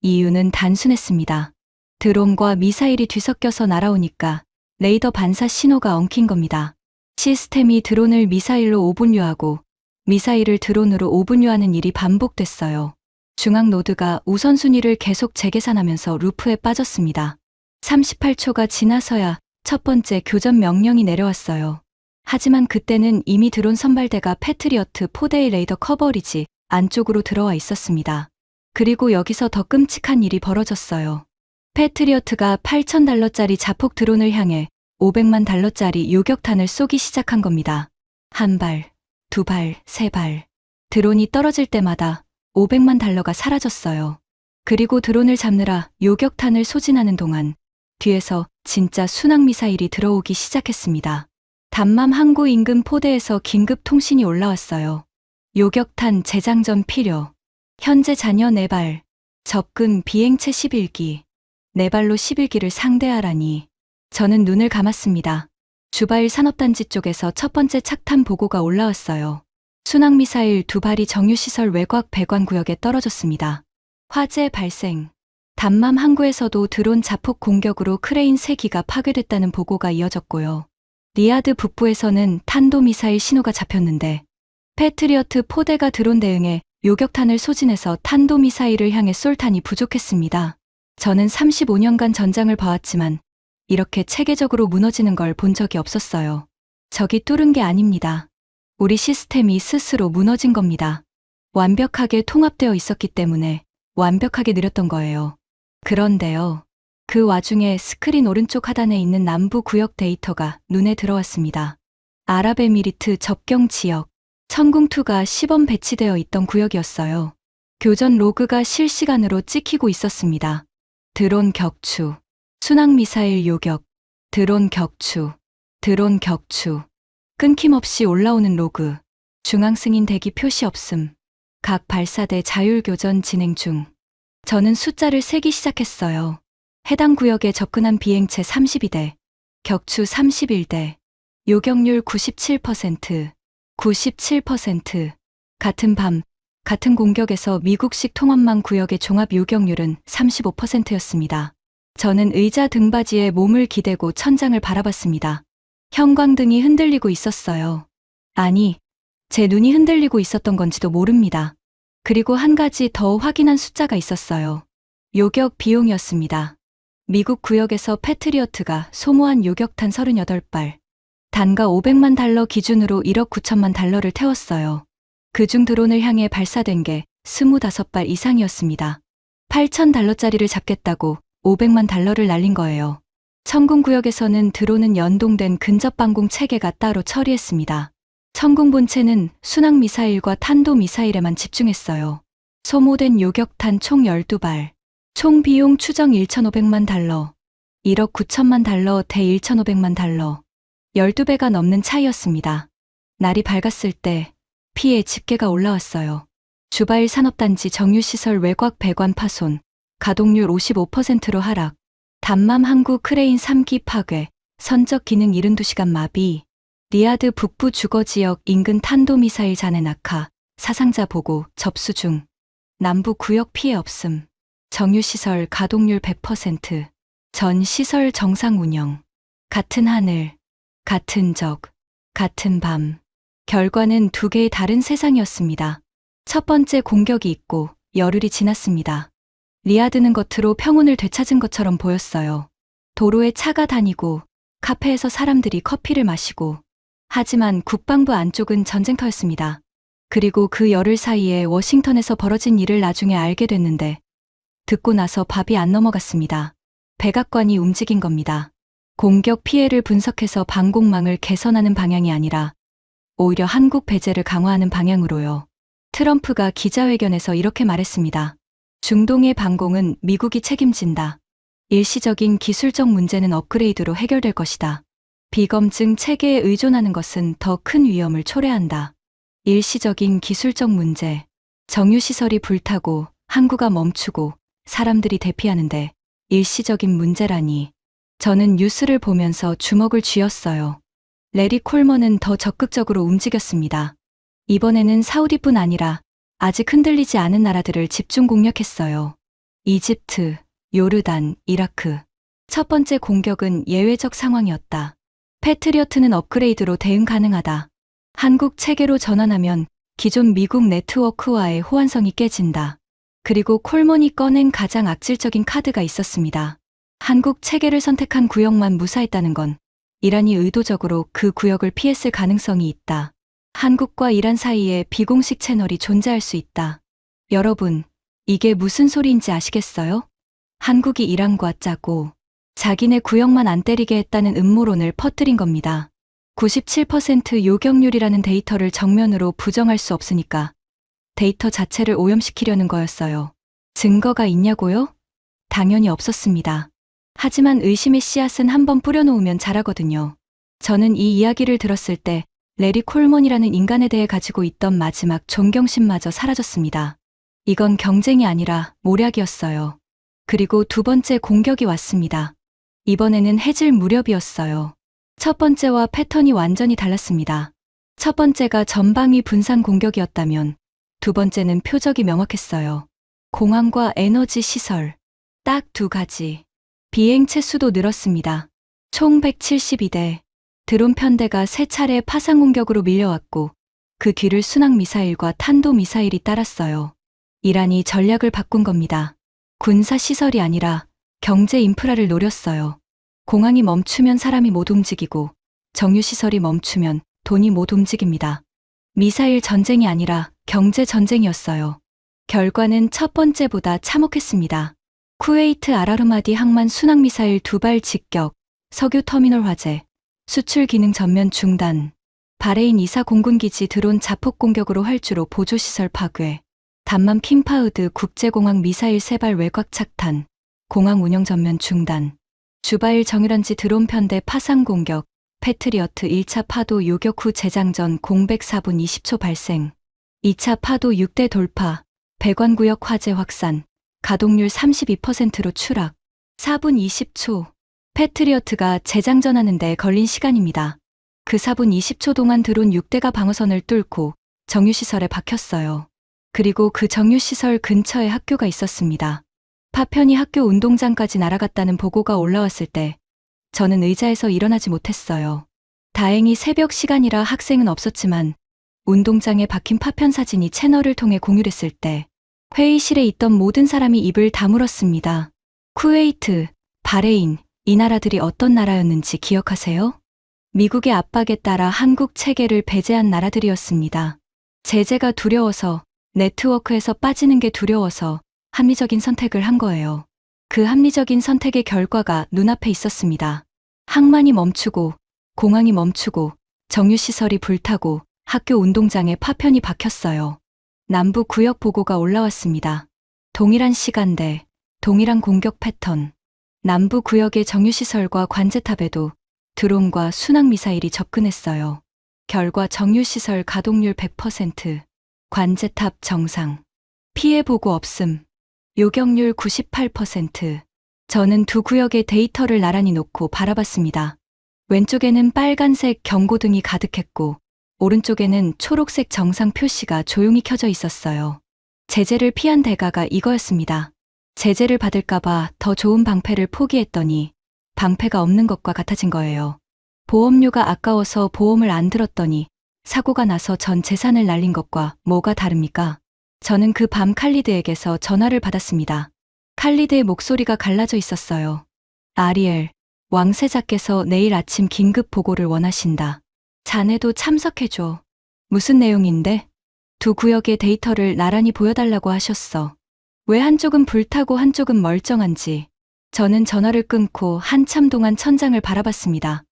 이유는 단순했습니다. 드론과 미사일이 뒤섞여서 날아오니까 레이더 반사 신호가 엉킨 겁니다. 시스템이 드론을 미사일로 오분류하고 미사일을 드론으로 오분류하는 일이 반복됐어요. 중앙 노드가 우선순위를 계속 재계산하면서 루프에 빠졌습니다. 38초가 지나서야 첫 번째 교전 명령이 내려왔어요. 하지만 그때는 이미 드론 선발대가 패트리어트 4대의 레이더 커버리지 안쪽으로 들어와 있었습니다. 그리고 여기서 더 끔찍한 일이 벌어졌어요. 패트리어트가 $8,000짜리 자폭 드론을 향해 $500만 요격탄을 쏘기 시작한 겁니다. 한 발, 두 발, 세 발. 드론이 떨어질 때마다 $500만 사라졌어요. 그리고 드론을 잡느라 요격탄을 소진하는 동안 뒤에서 진짜 순항미사일이 들어오기 시작했습니다. 담맘 항구 인근 포대에서 긴급 통신이 올라왔어요. 요격탄 재장전 필요. 현재 잔여 4발. 접근 비행체 11기. 4발로 11기를 상대하라니. 저는 눈을 감았습니다. 주바일 산업단지 쪽에서 첫 번째 착탄 보고가 올라왔어요. 순항미사일 2발이 정유시설 외곽 배관 구역에 떨어졌습니다. 화재 발생. 담맘 항구에서도 드론 자폭 공격으로 크레인 3기가 파괴됐다는 보고가 이어졌고요. 리야드 북부에서는 탄도미사일 신호가 잡혔는데 패트리어트 4대가 드론 대응에 요격탄을 소진해서 탄도미사일을 향해 쏠 탄이 부족했습니다. 저는 35년간 전장을 봐왔지만 이렇게 체계적으로 무너지는 걸 본 적이 없었어요. 적이 뚫은 게 아닙니다. 우리 시스템이 스스로 무너진 겁니다. 완벽하게 통합되어 있었기 때문에 완벽하게 느렸던 거예요. 그런데요. 그 와중에 스크린 오른쪽 하단에 있는 남부 구역 데이터가 눈에 들어왔습니다. 아랍에미리트 접경 지역, 천궁2가 시범 배치되어 있던 구역이었어요. 교전 로그가 실시간으로 찍히고 있었습니다. 드론 격추, 순항미사일 요격, 드론 격추, 드론 격추. 끊김없이 올라오는 로그, 중앙 승인 대기 표시 없음. 각 발사대 자율교전 진행 중. 저는 숫자를 세기 시작했어요. 해당 구역에 접근한 비행체 32대, 격추 31대, 요격률 97%, 97%. 같은 밤, 같은 공격에서 미국식 통합망 구역의 종합 요격률은 35%였습니다. 저는 의자 등받이에 몸을 기대고 천장을 바라봤습니다. 형광등이 흔들리고 있었어요. 아니, 제 눈이 흔들리고 있었던 건지도 모릅니다. 그리고 한 가지 더 확인한 숫자가 있었어요. 요격 비용이었습니다. 미국 구역에서 패트리어트가 소모한 요격탄 38발, 단가 $500만 기준으로 1억 9천만 달러를 태웠어요. 그중 드론을 향해 발사된 게 25발 이상이었습니다. $8,000짜리를 잡겠다고 $500만 날린 거예요. 천궁 구역에서는 드론은 연동된 근접방공 체계가 따로 처리했습니다. 천궁 본체는 순항미사일과 탄도미사일에만 집중했어요. 소모된 요격탄 총 12발. 총 비용 추정 $1,500만, 1억 9천만 달러 대 $1,500만. 12배가 넘는 차이였습니다. 날이 밝았을 때 피해 집계가 올라왔어요. 주바일 산업단지 정유시설 외곽 배관 파손, 가동률 55%로 하락, 담맘 항구 크레인 3기 파괴, 선적 기능 72시간 마비, 리야드 북부 주거지역 인근 탄도미사일 잔해 낙하, 사상자 보고 접수 중, 남부 구역 피해 없음, 정유시설 가동률 100%, 전 시설 정상 운영, 같은 하늘, 같은 적, 같은 밤. 결과는 두 개의 다른 세상이었습니다. 첫 번째 공격이 있고 열흘이 지났습니다. 리야드는 겉으로 평온을 되찾은 것처럼 보였어요. 도로에 차가 다니고 카페에서 사람들이 커피를 마시고, 하지만 국방부 안쪽은 전쟁터였습니다. 그리고 그 열흘 사이에 워싱턴에서 벌어진 일을 나중에 알게 됐는데 듣고 나서 밥이 안 넘어갔습니다. 백악관이 움직인 겁니다. 공격 피해를 분석해서 방공망을 개선하는 방향이 아니라 오히려 한국 배제를 강화하는 방향으로요. 트럼프가 기자회견에서 이렇게 말했습니다. 중동의 방공은 미국이 책임진다. 일시적인 기술적 문제는 업그레이드로 해결될 것이다. 비검증 체계에 의존하는 것은 더 큰 위험을 초래한다. 일시적인 기술적 문제. 정유시설이 불타고 항구가 멈추고 사람들이 대피하는데 일시적인 문제라니. 저는 뉴스를 보면서 주먹을 쥐었어요. 레리 콜먼은 더 적극적으로 움직였습니다. 이번에는 사우디뿐 아니라 아직 흔들리지 않은 나라들을 집중 공략했어요. 이집트, 요르단, 이라크. 첫 번째 공격은 예외적 상황이었다. 패트리어트는 업그레이드로 대응 가능하다. 한국 체계로 전환하면 기존 미국 네트워크와의 호환성이 깨진다. 그리고 콜먼이 꺼낸 가장 악질적인 카드가 있었습니다. 한국 체계를 선택한 구역만 무사했다는 건 이란이 의도적으로 그 구역을 피했을 가능성이 있다. 한국과 이란 사이에 비공식 채널이 존재할 수 있다. 여러분, 이게 무슨 소리인지 아시겠어요? 한국이 이란과 짜고 자기네 구역만 안 때리게 했다는 음모론을 퍼뜨린 겁니다. 97% 요격률이라는 데이터를 정면으로 부정할 수 없으니까 데이터 자체를 오염시키려는 거였어요. 증거가 있냐고요? 당연히 없었습니다. 하지만 의심의 씨앗은 한번 뿌려놓으면 자라거든요. 저는 이 이야기를 들었을 때 레리 콜먼이라는 인간에 대해 가지고 있던 마지막 존경심마저 사라졌습니다. 이건 경쟁이 아니라 모략이었어요. 그리고 두 번째 공격이 왔습니다. 이번에는 해질 무렵이었어요. 첫 번째와 패턴이 완전히 달랐습니다. 첫 번째가 전방위 분산 공격이었다면 두 번째는 표적이 명확했어요. 공항과 에너지 시설. 딱 두 가지. 비행체 수도 늘었습니다. 총 172대. 드론 편대가 세 차례 파상 공격으로 밀려왔고 그 뒤를 순항미사일과 탄도미사일이 따랐어요. 이란이 전략을 바꾼 겁니다. 군사 시설이 아니라 경제 인프라를 노렸어요. 공항이 멈추면 사람이 못 움직이고 정유시설이 멈추면 돈이 못 움직입니다. 미사일 전쟁이 아니라 경제 전쟁이었어요. 결과는 첫 번째보다 참혹했습니다. 쿠웨이트 알아르마디 항만 순항미사일 2발 직격, 석유 터미널 화재, 수출 기능 전면 중단, 바레인 이사 공군기지 드론 자폭 공격으로 활주로 보조시설 파괴, 담맘 킹파우드 국제공항 미사일 3발 외곽 착탄, 공항 운영 전면 중단, 주바일 정유란지 드론 편대 파상 공격, 패트리어트 1차 파도 요격 후 재장전 공백 4분 20초 발생, 2차 파도 6대 돌파, 배관구역 화재 확산, 가동률 32%로 추락, 4분 20초. 패트리어트가 재장전하는 데 걸린 시간입니다. 그 4분 20초 동안 드론 6대가 방어선을 뚫고 정유시설에 박혔어요. 그리고 그 정유시설 근처에 학교가 있었습니다. 파편이 학교 운동장까지 날아갔다는 보고가 올라왔을 때 저는 의자에서 일어나지 못했어요. 다행히 새벽 시간이라 학생은 없었지만 운동장에 박힌 파편 사진이 채널을 통해 공유됐을 때 회의실에 있던 모든 사람이 입을 다물었습니다. 쿠웨이트, 바레인, 이 나라들이 어떤 나라였는지 기억하세요? 미국의 압박에 따라 한국 체계를 배제한 나라들이었습니다. 제재가 두려워서, 네트워크에서 빠지는 게 두려워서 합리적인 선택을 한 거예요. 그 합리적인 선택의 결과가 눈앞에 있었습니다. 항만이 멈추고, 공항이 멈추고, 정유시설이 불타고 학교 운동장에 파편이 박혔어요. 남부 구역 보고가 올라왔습니다. 동일한 시간대, 동일한 공격 패턴. 남부 구역의 정유시설과 관제탑에도 드론과 순항미사일이 접근했어요. 결과 정유시설 가동률 100%, 관제탑 정상. 피해 보고 없음. 요격률 98%. 저는 두 구역의 데이터를 나란히 놓고 바라봤습니다. 왼쪽에는 빨간색 경고등이 가득했고 오른쪽에는 초록색 정상 표시가 조용히 켜져 있었어요. 제재를 피한 대가가 이거였습니다. 제재를 받을까봐 더 좋은 방패를 포기했더니 방패가 없는 것과 같아진 거예요. 보험료가 아까워서 보험을 안 들었더니 사고가 나서 전 재산을 날린 것과 뭐가 다릅니까? 저는 그 밤 칼리드에게서 전화를 받았습니다. 칼리드의 목소리가 갈라져 있었어요. 아리엘, 왕세자께서 내일 아침 긴급 보고를 원하신다. 자네도 참석해줘. 무슨 내용인데? 두 구역의 데이터를 나란히 보여달라고 하셨어. 왜 한쪽은 불타고 한쪽은 멀쩡한지. 저는 전화를 끊고 한참 동안 천장을 바라봤습니다.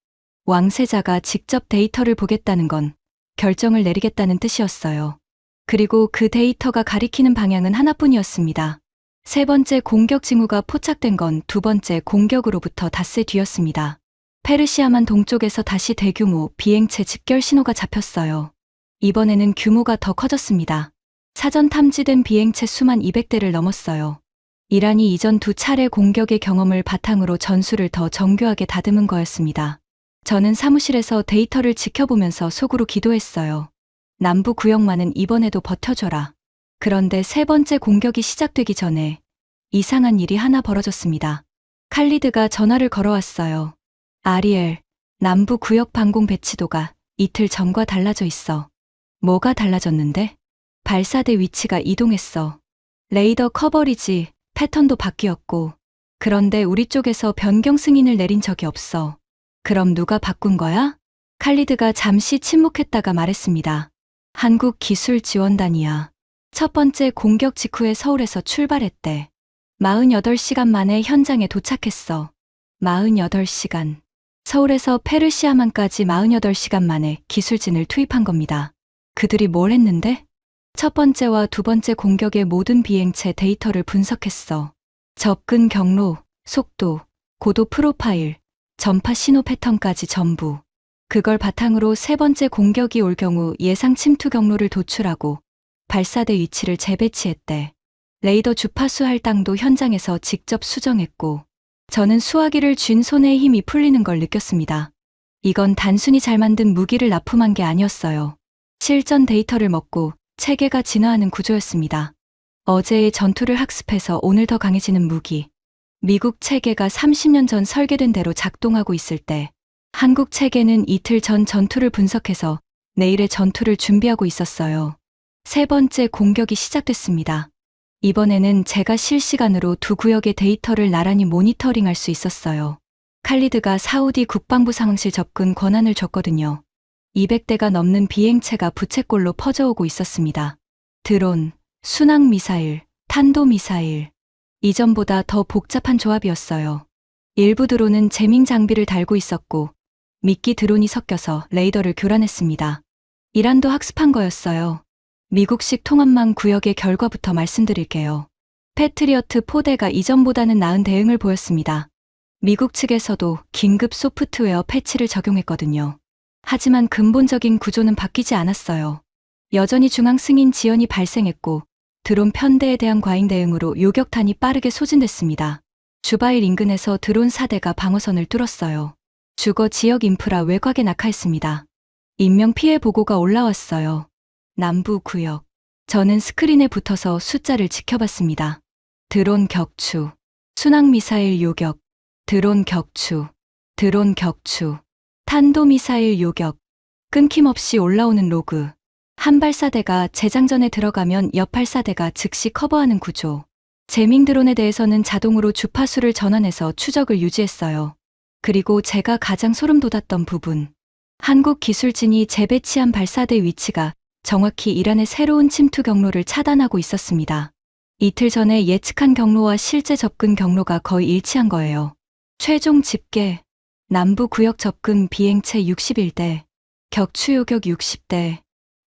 왕세자가 직접 데이터를 보겠다는 건 결정을 내리겠다는 뜻이었어요. 그리고 그 데이터가 가리키는 방향은 하나뿐이었습니다. 세 번째 공격 징후가 포착된 건 두 번째 공격으로부터 닷새 뒤였습니다. 페르시아만 동쪽에서 다시 대규모 비행체 집결 신호가 잡혔어요. 이번에는 규모가 더 커졌습니다. 사전 탐지된 비행체 수만 200대를 넘었어요. 이란이 이전 두 차례 공격의 경험을 바탕으로 전술을 더 정교하게 다듬은 거였습니다. 저는 사무실에서 데이터를 지켜보면서 속으로 기도했어요. 남부 구역만은 이번에도 버텨줘라. 그런데 세 번째 공격이 시작되기 전에 이상한 일이 하나 벌어졌습니다. 칼리드가 전화를 걸어왔어요. 아리엘, 남부 구역 방공 배치도가 이틀 전과 달라져 있어. 뭐가 달라졌는데? 발사대 위치가 이동했어. 레이더 커버리지, 패턴도 바뀌었고. 그런데 우리 쪽에서 변경 승인을 내린 적이 없어. 그럼 누가 바꾼 거야? 칼리드가 잠시 침묵했다가 말했습니다. 한국기술지원단이야. 첫 번째 공격 직후에 서울에서 출발했대. 48시간 만에 현장에 도착했어. 48시간. 서울에서 페르시아만까지 48시간 만에 기술진을 투입한 겁니다. 그들이 뭘 했는데? 첫 번째와 두 번째 공격의 모든 비행체 데이터를 분석했어. 접근 경로, 속도, 고도 프로파일, 전파 신호 패턴까지 전부. 그걸 바탕으로 세 번째 공격이 올 경우 예상 침투 경로를 도출하고 발사대 위치를 재배치했대. 레이더 주파수 할당도 현장에서 직접 수정했고, 저는 수화기를 쥔 손에 힘이 풀리는 걸 느꼈습니다. 이건 단순히 잘 만든 무기를 납품한 게 아니었어요. 실전 데이터를 먹고 체계가 진화하는 구조였습니다. 어제의 전투를 학습해서 오늘 더 강해지는 무기. 미국 체계가 30년 전 설계된 대로 작동하고 있을 때, 한국 체계는 이틀 전 전투를 분석해서 내일의 전투를 준비하고 있었어요. 세 번째 공격이 시작됐습니다. 이번에는 제가 실시간으로 두 구역의 데이터를 나란히 모니터링할 수 있었어요. 칼리드가 사우디 국방부 상황실 접근 권한을 줬거든요. 200대가 넘는 비행체가 부채꼴로 퍼져오고 있었습니다. 드론, 순항미사일, 탄도미사일. 이전보다 더 복잡한 조합이었어요. 일부 드론은 제밍 장비를 달고 있었고, 미끼 드론이 섞여서 레이더를 교란했습니다. 이란도 학습한 거였어요. 미국식 통합망 구역의 결과부터 말씀드릴게요. 패트리어트 4대가 이전보다는 나은 대응을 보였습니다. 미국 측에서도 긴급 소프트웨어 패치를 적용했거든요. 하지만 근본적인 구조는 바뀌지 않았어요. 여전히 중앙 승인 지연이 발생했고, 드론 편대에 대한 과잉 대응으로 요격탄이 빠르게 소진됐습니다. 주바일 인근에서 드론 4대가 방어선을 뚫었어요. 주거 지역 인프라 외곽에 낙하했습니다. 인명피해 보고가 올라왔어요. 남부 구역. 저는 스크린에 붙어서 숫자를 지켜봤습니다. 드론 격추, 순항미사일 요격, 드론 격추, 드론 격추, 탄도미사일 요격. 끊김없이 올라오는 로그. 한 발사대가 재장전에 들어가면 옆 발사대가 즉시 커버하는 구조. 제밍 드론에 대해서는 자동으로 주파수를 전환해서 추적을 유지했어요. 그리고 제가 가장 소름 돋았던 부분. 한국 기술진이 재배치한 발사대 위치가 정확히 이란의 새로운 침투 경로를 차단하고 있었습니다. 이틀 전에 예측한 경로와 실제 접근 경로가 거의 일치한 거예요. 최종 집계. 남부 구역 접근 비행체 61대, 격추 요격 60대,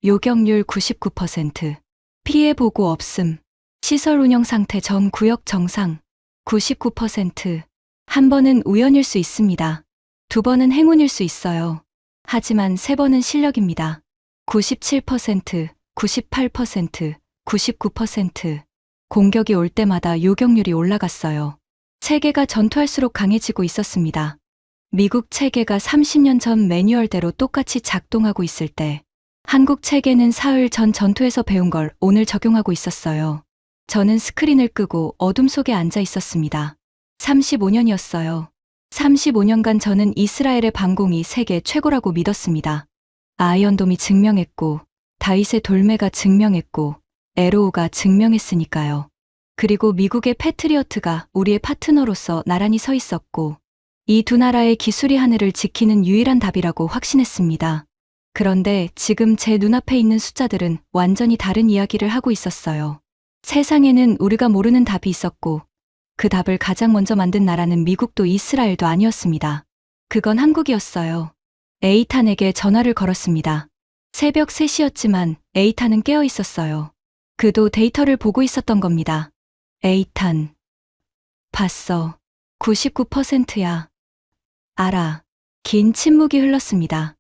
요격률 99%, 피해 보고 없음, 시설 운영 상태 전 구역 정상 99%. 한 번은 우연일 수 있습니다. 두 번은 행운일 수 있어요. 하지만 세 번은 실력입니다. 97%, 98%, 99%. 공격이 올 때마다 요격률이 올라갔어요. 체계가 전투할수록 강해지고 있었습니다. 미국 체계가 30년 전 매뉴얼대로 똑같이 작동하고 있을 때, 한국 체계는 사흘 전 전투에서 배운 걸 오늘 적용하고 있었어요. 저는 스크린을 끄고 어둠 속에 앉아 있었습니다. 35년이었어요. 35년간 저는 이스라엘의 방공이 세계 최고라고 믿었습니다. 아이언돔이 증명했고, 다윗의 돌메가 증명했고, 에로우가 증명했으니까요. 그리고 미국의 패트리어트가 우리의 파트너로서 나란히 서 있었고, 이 두 나라의 기술이 하늘을 지키는 유일한 답이라고 확신했습니다. 그런데 지금 제 눈앞에 있는 숫자들은 완전히 다른 이야기를 하고 있었어요. 세상에는 우리가 모르는 답이 있었고, 그 답을 가장 먼저 만든 나라는 미국도 이스라엘도 아니었습니다. 그건 한국이었어요. 에이탄에게 전화를 걸었습니다. 새벽 3시였지만 에이탄은 깨어 있었어요. 그도 데이터를 보고 있었던 겁니다. 에이탄. 봤어. 99%야. 알아. 긴 침묵이 흘렀습니다.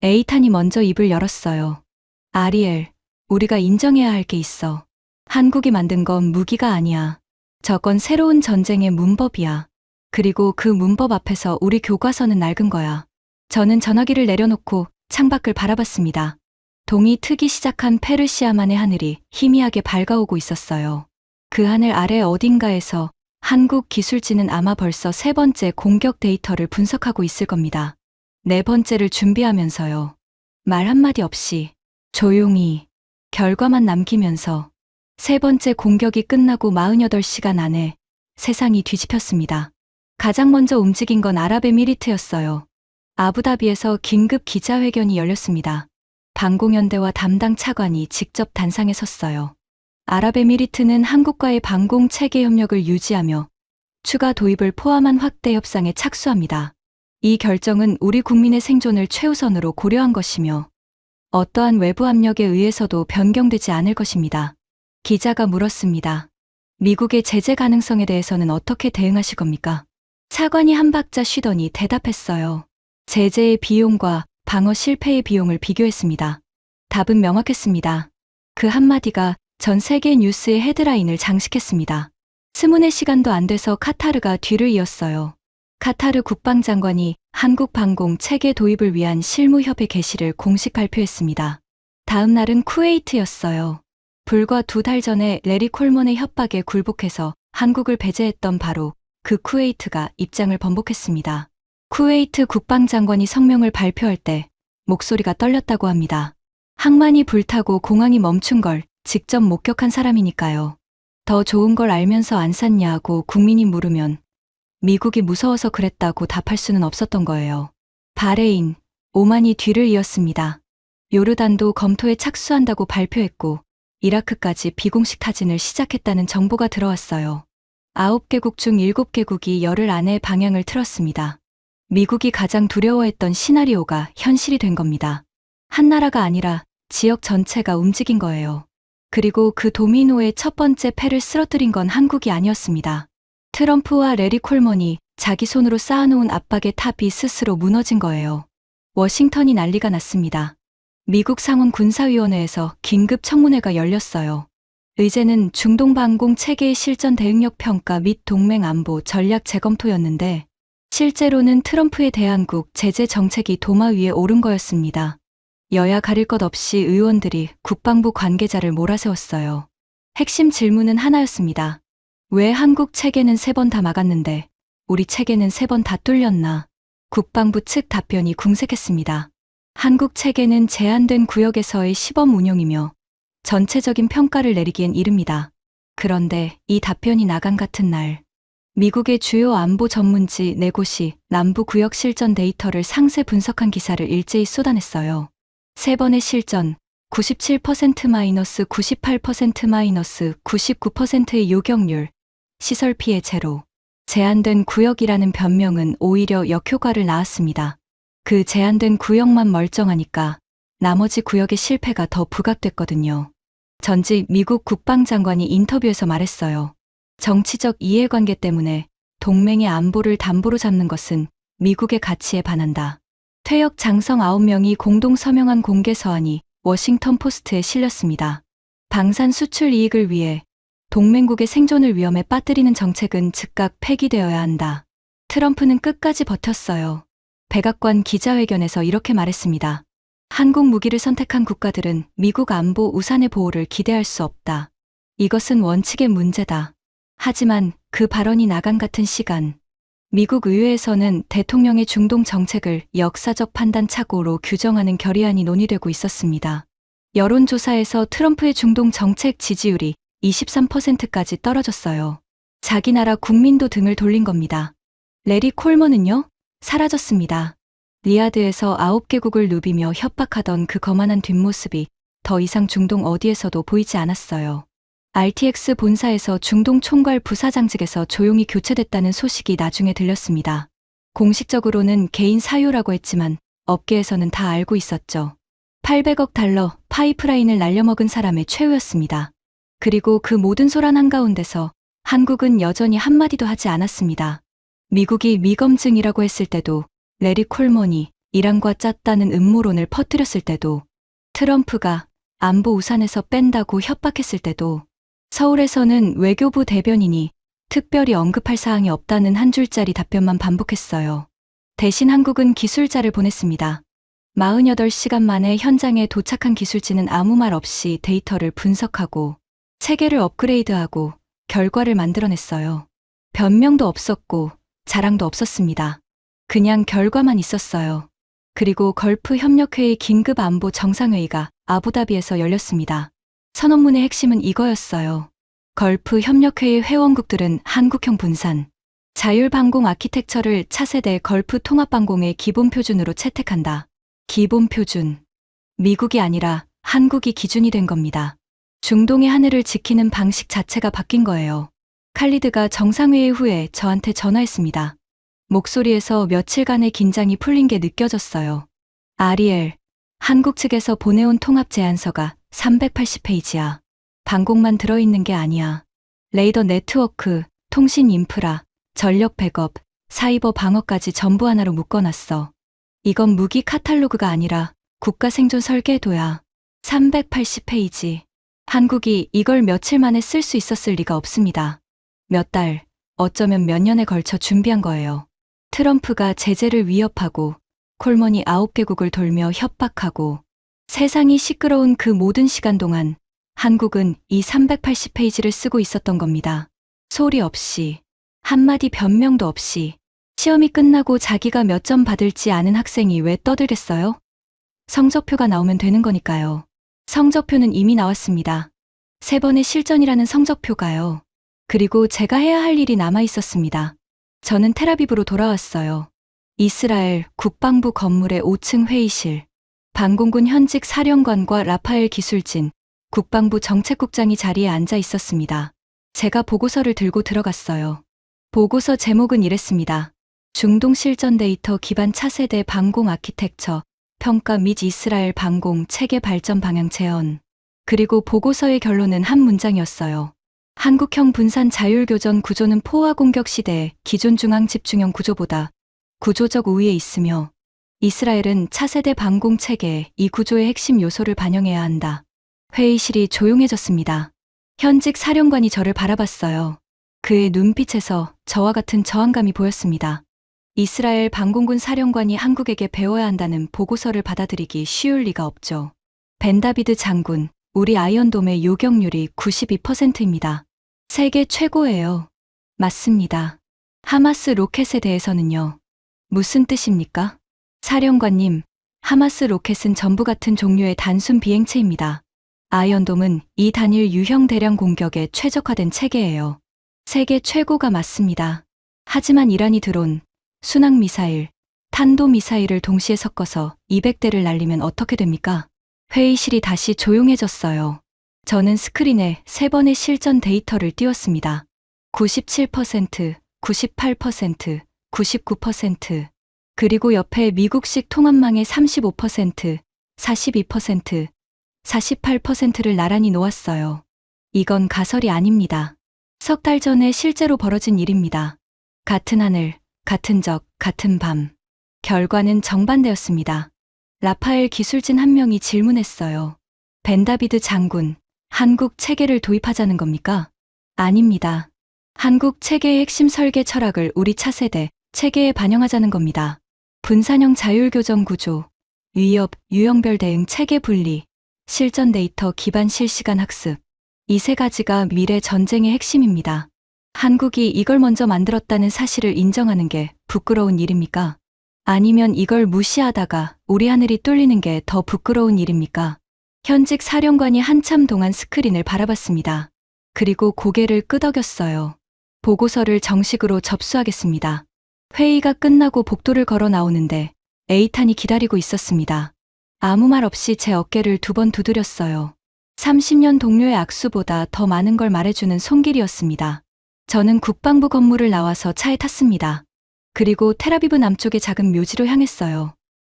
에이탄이 먼저 입을 열었어요. 아리엘, 우리가 인정해야 할 게 있어. 한국이 만든 건 무기가 아니야. 저건 새로운 전쟁의 문법이야. 그리고 그 문법 앞에서 우리 교과서는 낡은 거야. 저는 전화기를 내려놓고 창밖을 바라봤습니다. 동이 트기 시작한 페르시아만의 하늘이 희미하게 밝아오고 있었어요. 그 하늘 아래 어딘가에서 한국 기술진은 아마 벌써 세 번째 공격 데이터를 분석하고 있을 겁니다. 네 번째를 준비하면서요. 말 한마디 없이 조용히 결과만 남기면서 세 번째 공격이 끝나고 48시간 안에 세상이 뒤집혔습니다. 가장 먼저 움직인 건 아랍에미리트였어요. 아부다비에서 긴급 기자회견이 열렸습니다. 방공연대와 담당 차관이 직접 단상에 섰어요. 아랍에미리트는 한국과의 방공 체계 협력을 유지하며 추가 도입을 포함한 확대 협상에 착수합니다. 이 결정은 우리 국민의 생존을 최우선으로 고려한 것이며 어떠한 외부 압력에 의해서도 변경되지 않을 것입니다. 기자가 물었습니다. 미국의 제재 가능성에 대해서는 어떻게 대응하실 겁니까? 차관이 한 박자 쉬더니 대답했어요. 제재의 비용과 방어 실패의 비용을 비교했습니다. 답은 명확했습니다. 그 한마디가 전 세계 뉴스의 헤드라인을 장식했습니다. 스문의 시간도 안 돼서 카타르가 뒤를 이었어요. 카타르 국방장관이 한국 방공 체계 도입을 위한 실무협의 개시를 공식 발표했습니다. 다음 날은 쿠웨이트였어요. 불과 2달 전에 레리 콜먼의 협박에 굴복해서 한국을 배제했던 바로 그 쿠웨이트가 입장을 번복했습니다. 쿠웨이트 국방장관이 성명을 발표할 때 목소리가 떨렸다고 합니다. 항만이 불타고 공항이 멈춘 걸 직접 목격한 사람이니까요. 더 좋은 걸 알면서 안 샀냐고 국민이 물으면 미국이 무서워서 그랬다고 답할 수는 없었던 거예요. 바레인, 오만이 뒤를 이었습니다. 요르단도 검토에 착수한다고 발표했고 이라크까지 비공식 타진을 시작했다는 정보가 들어왔어요. 9개국 중 7개국이 열흘 안에 방향을 틀었습니다. 미국이 가장 두려워했던 시나리오가 현실이 된 겁니다. 한 나라가 아니라 지역 전체가 움직인 거예요. 그리고 그 도미노의 첫 번째 패를 쓰러뜨린 건 한국이 아니었습니다. 트럼프와 레리 콜먼이 자기 손으로 쌓아놓은 압박의 탑이 스스로 무너진 거예요. 워싱턴이 난리가 났습니다. 미국 상원 군사위원회에서 긴급 청문회가 열렸어요. 의제는 중동 방공 체계의 실전 대응력 평가 및 동맹 안보 전략 재검토였는데 실제로는 트럼프의 대한국 제재 정책이 도마 위에 오른 거였습니다. 여야 가릴 것 없이 의원들이 국방부 관계자를 몰아세웠어요. 핵심 질문은 하나였습니다. 왜 한국 체계는 3번 다 막았는데 우리 체계는 3번 다 뚫렸나? 국방부 측 답변이 궁색했습니다. 한국 체계는 제한된 구역에서의 시범 운용이며 전체적인 평가를 내리기엔 이릅니다. 그런데 이 답변이 나간 같은 날 미국의 주요 안보 전문지 4곳이 남부 구역 실전 데이터를 상세 분석한 기사를 일제히 쏟아냈어요. 3번의 실전 97%-98%-99%의 요격률, 시설 피해 제로, 제한된 구역이라는 변명은 오히려 역효과를 낳았습니다. 그 제한된 구역만 멀쩡하니까 나머지 구역의 실패가 더 부각됐거든요. 전직 미국 국방장관이 인터뷰에서 말했어요. 정치적 이해관계 때문에 동맹의 안보를 담보로 잡는 것은 미국의 가치에 반한다. 퇴역 장성 9명이 공동 서명한 공개 서한이 워싱턴 포스트에 실렸습니다. 방산 수출 이익을 위해 동맹국의 생존을 위험에 빠뜨리는 정책은 즉각 폐기되어야 한다. 트럼프는 끝까지 버텼어요. 백악관 기자회견에서 이렇게 말했습니다. 한국 무기를 선택한 국가들은 미국 안보 우산의 보호를 기대할 수 없다. 이것은 원칙의 문제다. 하지만 그 발언이 나간 같은 시간, 미국 의회에서는 대통령의 중동 정책을 역사적 판단 착오로 규정하는 결의안이 논의되고 있었습니다. 여론조사에서 트럼프의 중동 정책 지지율이 23%까지 떨어졌어요. 자기 나라 국민도 등을 돌린 겁니다. 레리 콜먼은요? 사라졌습니다. 리야드에서 9개국을 누비며 협박하던 그 거만한 뒷모습이 더 이상 중동 어디에서도 보이지 않았어요. RTX 본사에서 중동 총괄 부사장직에서 조용히 교체됐다는 소식이 나중에 들렸습니다. 공식적으로는 개인 사유라고 했지만 업계에서는 다 알고 있었죠. 800억 달러 파이프라인을 날려먹은 사람의 최후였습니다. 그리고 그 모든 소란 한가운데서 한국은 여전히 한마디도 하지 않았습니다. 미국이 미검증이라고 했을 때도 레리 콜먼이 이란과 짰다는 음모론을 퍼뜨렸을 때도, 트럼프가 안보 우산에서 뺀다고 협박했을 때도, 서울에서는 외교부 대변인이 특별히 언급할 사항이 없다는 한 줄짜리 답변만 반복했어요. 대신 한국은 기술자를 보냈습니다. 48시간 만에 현장에 도착한 기술진은 아무 말 없이 데이터를 분석하고 체계를 업그레이드하고 결과를 만들어냈어요. 변명도 없었고 자랑도 없었습니다. 그냥 결과만 있었어요. 그리고 걸프 협력회의 긴급 안보 정상회의가 아부다비에서 열렸습니다. 선언문의 핵심은 이거였어요. 걸프 협력회의 회원국들은 한국형 분산, 자율방공 아키텍처를 차세대 걸프 통합방공의 기본 표준으로 채택한다. 기본 표준. 미국이 아니라 한국이 기준이 된 겁니다. 중동의 하늘을 지키는 방식 자체가 바뀐 거예요. 칼리드가 정상회의 후에 저한테 전화했습니다. 목소리에서 며칠간의 긴장이 풀린 게 느껴졌어요. 아리엘, 한국 측에서 보내온 통합 제안서가 380페이지야. 방공만 들어있는 게 아니야. 레이더 네트워크, 통신 인프라, 전력 백업, 사이버 방어까지 전부 하나로 묶어놨어. 이건 무기 카탈로그가 아니라 국가 생존 설계도야. 380페이지. 한국이 이걸 며칠 만에 쓸 수 있었을 리가 없습니다. 몇 달, 어쩌면 몇 년에 걸쳐 준비한 거예요. 트럼프가 제재를 위협하고 콜먼이 9개국을 돌며 협박하고 세상이 시끄러운 그 모든 시간 동안 한국은 이 380페이지를 쓰고 있었던 겁니다. 소리 없이, 한마디 변명도 없이. 시험이 끝나고 자기가 몇 점 받을지 아는 학생이 왜 떠들겠어요? 성적표가 나오면 되는 거니까요. 성적표는 이미 나왔습니다. 3번의 실전이라는 성적표가요. 그리고 제가 해야 할 일이 남아 있었습니다. 저는 텔아비브로 돌아왔어요. 이스라엘 국방부 건물의 5층 회의실. 방공군 현직 사령관과 라파엘 기술진, 국방부 정책국장이 자리에 앉아 있었습니다. 제가 보고서를 들고 들어갔어요. 보고서 제목은 이랬습니다. 중동 실전 데이터 기반 차세대 방공 아키텍처, 평가 및 이스라엘 방공 체계 발전 방향 제언. 그리고 보고서의 결론은 한 문장이었어요. 한국형 분산 자율교전 구조는 포화 공격 시대의 기존 중앙 집중형 구조보다 구조적 우위에 있으며 이스라엘은 차세대 방공 체계에 이 구조의 핵심 요소를 반영해야 한다. 회의실이 조용해졌습니다. 현직 사령관이 저를 바라봤어요. 그의 눈빛에서 저와 같은 저항감이 보였습니다. 이스라엘 방공군 사령관이 한국에게 배워야 한다는 보고서를 받아들이기 쉬울 리가 없죠. 벤다비드 장군, 우리 아이언돔의 요격률이 92%입니다. 세계 최고예요. 맞습니다. 하마스 로켓에 대해서는요. 무슨 뜻입니까? 사령관님, 하마스 로켓은 전부 같은 종류의 단순 비행체입니다. 아이언돔은 이 단일 유형 대량 공격에 최적화된 체계예요. 세계 최고가 맞습니다. 하지만 이란이 드론, 순항미사일, 탄도미사일을 동시에 섞어서 200대를 날리면 어떻게 됩니까? 회의실이 다시 조용해졌어요. 저는 스크린에 3번의 실전 데이터를 띄웠습니다. 97%, 98%, 99%, 그리고 옆에 미국식 통합망의 35%, 42%, 48%를 나란히 놓았어요. 이건 가설이 아닙니다. 석 달 전에 실제로 벌어진 일입니다. 같은 하늘, 같은 적, 같은 밤. 결과는 정반대였습니다. 라파엘 기술진 한 명이 질문했어요. 벤다비드 장군, 한국 체계를 도입하자는 겁니까? 아닙니다. 한국 체계의 핵심 설계 철학을 우리 차세대 체계에 반영하자는 겁니다. 분산형 자율교전 구조, 위협, 유형별 대응 체계 분리, 실전 데이터 기반 실시간 학습. 이 3가지가 미래 전쟁의 핵심입니다. 한국이 이걸 먼저 만들었다는 사실을 인정하는 게 부끄러운 일입니까? 아니면 이걸 무시하다가 우리 하늘이 뚫리는 게 더 부끄러운 일입니까? 현직 사령관이 한참 동안 스크린을 바라봤습니다. 그리고 고개를 끄덕였어요. 보고서를 정식으로 접수하겠습니다. 회의가 끝나고 복도를 걸어 나오는데 에이탄이 기다리고 있었습니다. 아무 말 없이 제 어깨를 2번 두드렸어요. 30년 동료의 악수보다 더 많은 걸 말해주는 손길이었습니다. 저는 국방부 건물을 나와서 차에 탔습니다. 그리고 텔아비브 남쪽의 작은 묘지로 향했어요.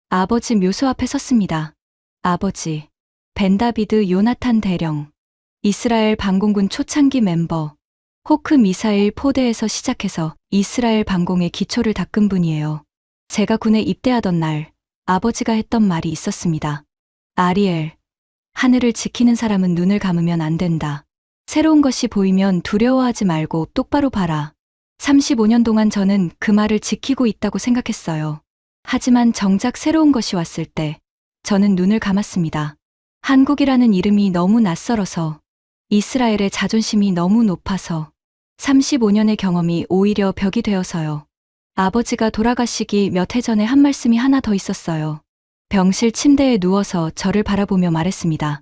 아버지 묘소 앞에 섰습니다. 아버지, 벤다비드 요나탄 대령, 이스라엘 방공군 초창기 멤버, 호크 미사일 포대에서 시작해서 이스라엘 방공의 기초를 닦은 분이에요. 제가 군에 입대하던 날 아버지가 했던 말이 있었습니다. 아리엘, 하늘을 지키는 사람은 눈을 감으면 안 된다. 새로운 것이 보이면 두려워하지 말고 똑바로 봐라. 35년 동안 저는 그 말을 지키고 있다고 생각했어요. 하지만 정작 새로운 것이 왔을 때 저는 눈을 감았습니다. 한국이라는 이름이 너무 낯설어서, 이스라엘의 자존심이 너무 높아서, 35년의 경험이 오히려 벽이 되어서요. 아버지가 돌아가시기 몇 해 전에 한 말씀이 하나 더 있었어요. 병실 침대에 누워서 저를 바라보며 말했습니다.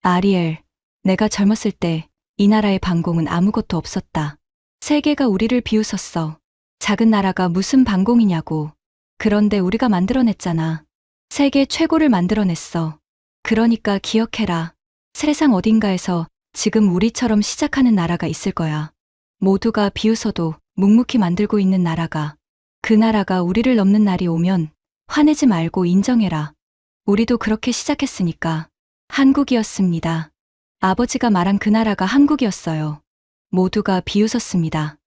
아리엘, 내가 젊었을 때 이 나라의 반공은 아무것도 없었다. 세계가 우리를 비웃었어. 작은 나라가 무슨 반공이냐고. 그런데 우리가 만들어냈잖아. 세계 최고를 만들어냈어. 그러니까 기억해라. 세상 어딘가에서 지금 우리처럼 시작하는 나라가 있을 거야. 모두가 비웃어도 묵묵히 만들고 있는 나라가. 그 나라가 우리를 넘는 날이 오면 화내지 말고 인정해라. 우리도 그렇게 시작했으니까. 한국이었습니다. 아버지가 말한 그 나라가 한국이었어요. 모두가 비웃었습니다.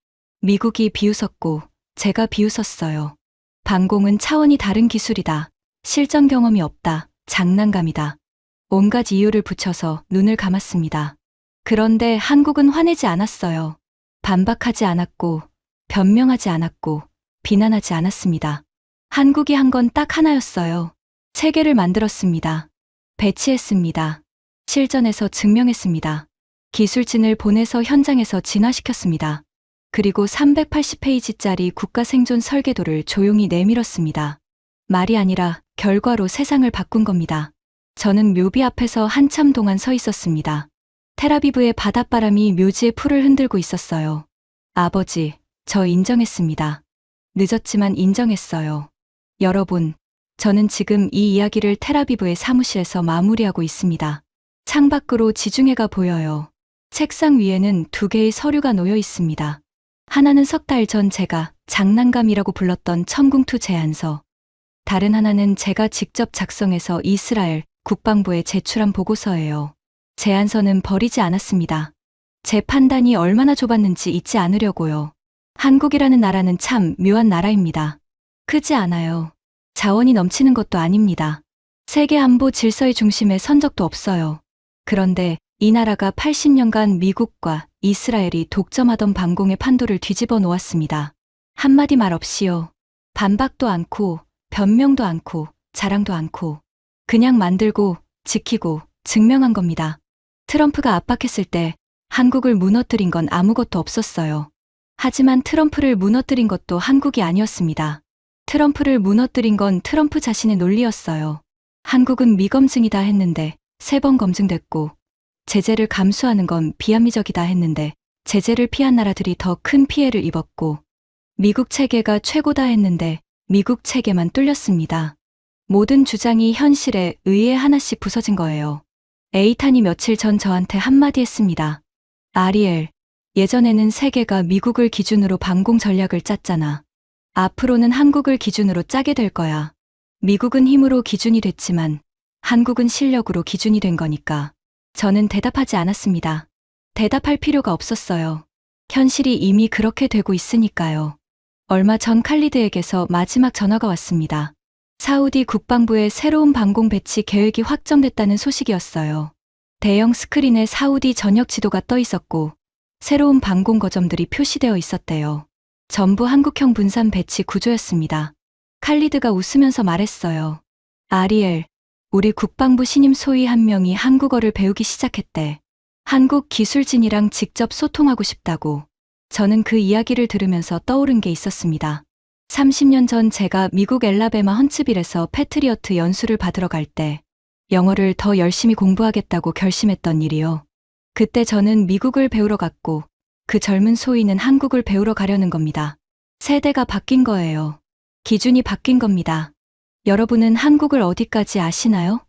미국이 비웃었고 제가 비웃었어요. 반공은 차원이 다른 기술이다. 실전 경험이 없다. 장난감이다. 온갖 이유를 붙여서 눈을 감았습니다. 그런데 한국은 화내지 않았어요. 반박하지 않았고, 변명하지 않았고, 비난하지 않았습니다. 한국이 한 건 딱 하나였어요. 세계를 만들었습니다. 배치했습니다. 실전에서 증명했습니다. 기술진을 보내서 현장에서 진화시켰습니다. 그리고 380페이지짜리 국가 생존 설계도를 조용히 내밀었습니다. 말이 아니라 결과로 세상을 바꾼 겁니다. 저는 묘비 앞에서 한참 동안 서 있었습니다. 텔아비브의 바닷바람이 묘지의 풀을 흔들고 있었어요. 아버지, 저 인정했습니다. 늦었지만 인정했어요. 여러분, 저는 지금 이 이야기를 텔아비브의 사무실에서 마무리하고 있습니다. 창밖으로 지중해가 보여요. 책상 위에는 2개의 서류가 놓여 있습니다. 하나는 석 달 전 제가 장난감이라고 불렀던 천궁투 제안서. 다른 하나는 제가 직접 작성해서 이스라엘 국방부에 제출한 보고서예요. 제안서는 버리지 않았습니다. 제 판단이 얼마나 좁았는지 잊지 않으려고요. 한국이라는 나라는 참 묘한 나라입니다. 크지 않아요. 자원이 넘치는 것도 아닙니다. 세계 안보 질서의 중심에 선 적도 없어요. 그런데 이 나라가 80년간 미국과 이스라엘이 독점하던 반공의 판도를 뒤집어 놓았습니다. 한마디 말 없이요. 반박도 않고, 변명도 않고, 자랑도 않고, 그냥 만들고, 지키고, 증명한 겁니다. 트럼프가 압박했을 때 한국을 무너뜨린 건 아무것도 없었어요. 하지만 트럼프를 무너뜨린 것도 한국이 아니었습니다. 트럼프를 무너뜨린 건 트럼프 자신의 논리였어요. 한국은 미검증이다 했는데 3번 검증됐고, 제재를 감수하는 건 비합리적이다 했는데 제재를 피한 나라들이 더 큰 피해를 입었고, 미국 체계가 최고다 했는데 미국 체계만 뚫렸습니다. 모든 주장이 현실에 의해 하나씩 부서진 거예요. 에이탄이 며칠 전 저한테 한마디 했습니다. 아리엘, 예전에는 세계가 미국을 기준으로 반공 전략을 짰잖아. 앞으로는 한국을 기준으로 짜게 될 거야. 미국은 힘으로 기준이 됐지만 한국은 실력으로 기준이 된 거니까. 저는 대답하지 않았습니다. 대답할 필요가 없었어요. 현실이 이미 그렇게 되고 있으니까요. 얼마 전 칼리드에게서 마지막 전화가 왔습니다. 사우디 국방부의 새로운 반공 배치 계획이 확정됐다는 소식이었어요. 대형 스크린에 사우디 전역 지도가 떠 있었고, 새로운 반공 거점들이 표시되어 있었대요. 전부 한국형 분산 배치 구조였습니다. 칼리드가 웃으면서 말했어요. 아리엘, 우리 국방부 신임 소위 한 명이 한국어를 배우기 시작했대. 한국 기술진이랑 직접 소통하고 싶다고. 저는 그 이야기를 들으면서 떠오른 게 있었습니다. 30년 전 제가 미국 엘라베마 헌츠빌에서 패트리어트 연수를 받으러 갈 때 영어를 더 열심히 공부하겠다고 결심했던 일이요. 그때 저는 미국을 배우러 갔고 그 젊은 소위는 한국을 배우러 가려는 겁니다. 세대가 바뀐 거예요. 기준이 바뀐 겁니다. 여러분은 한국을 어디까지 아시나요?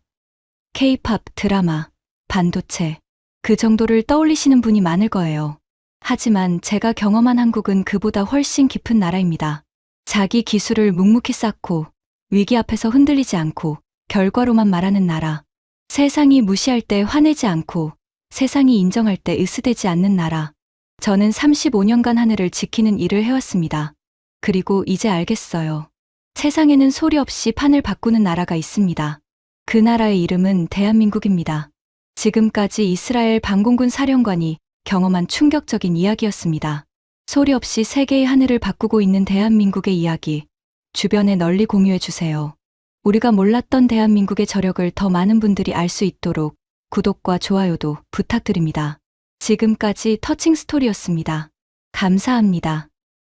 K-팝, 드라마, 반도체, 그 정도를 떠올리시는 분이 많을 거예요. 하지만 제가 경험한 한국은 그보다 훨씬 깊은 나라입니다. 자기 기술을 묵묵히 쌓고 위기 앞에서 흔들리지 않고 결과로만 말하는 나라. 세상이 무시할 때 화내지 않고 세상이 인정할 때 으스대지 않는 나라. 저는 35년간 하늘을 지키는 일을 해왔습니다. 그리고 이제 알겠어요. 세상에는 소리 없이 판을 바꾸는 나라가 있습니다. 그 나라의 이름은 대한민국입니다. 지금까지 이스라엘 방공군 사령관이 경험한 충격적인 이야기였습니다. 소리 없이 세계의 하늘을 바꾸고 있는 대한민국의 이야기, 주변에 널리 공유해 주세요. 우리가 몰랐던 대한민국의 저력을 더 많은 분들이 알 수 있도록 구독과 좋아요도 부탁드립니다. 지금까지 터칭 스토리였습니다. 감사합니다.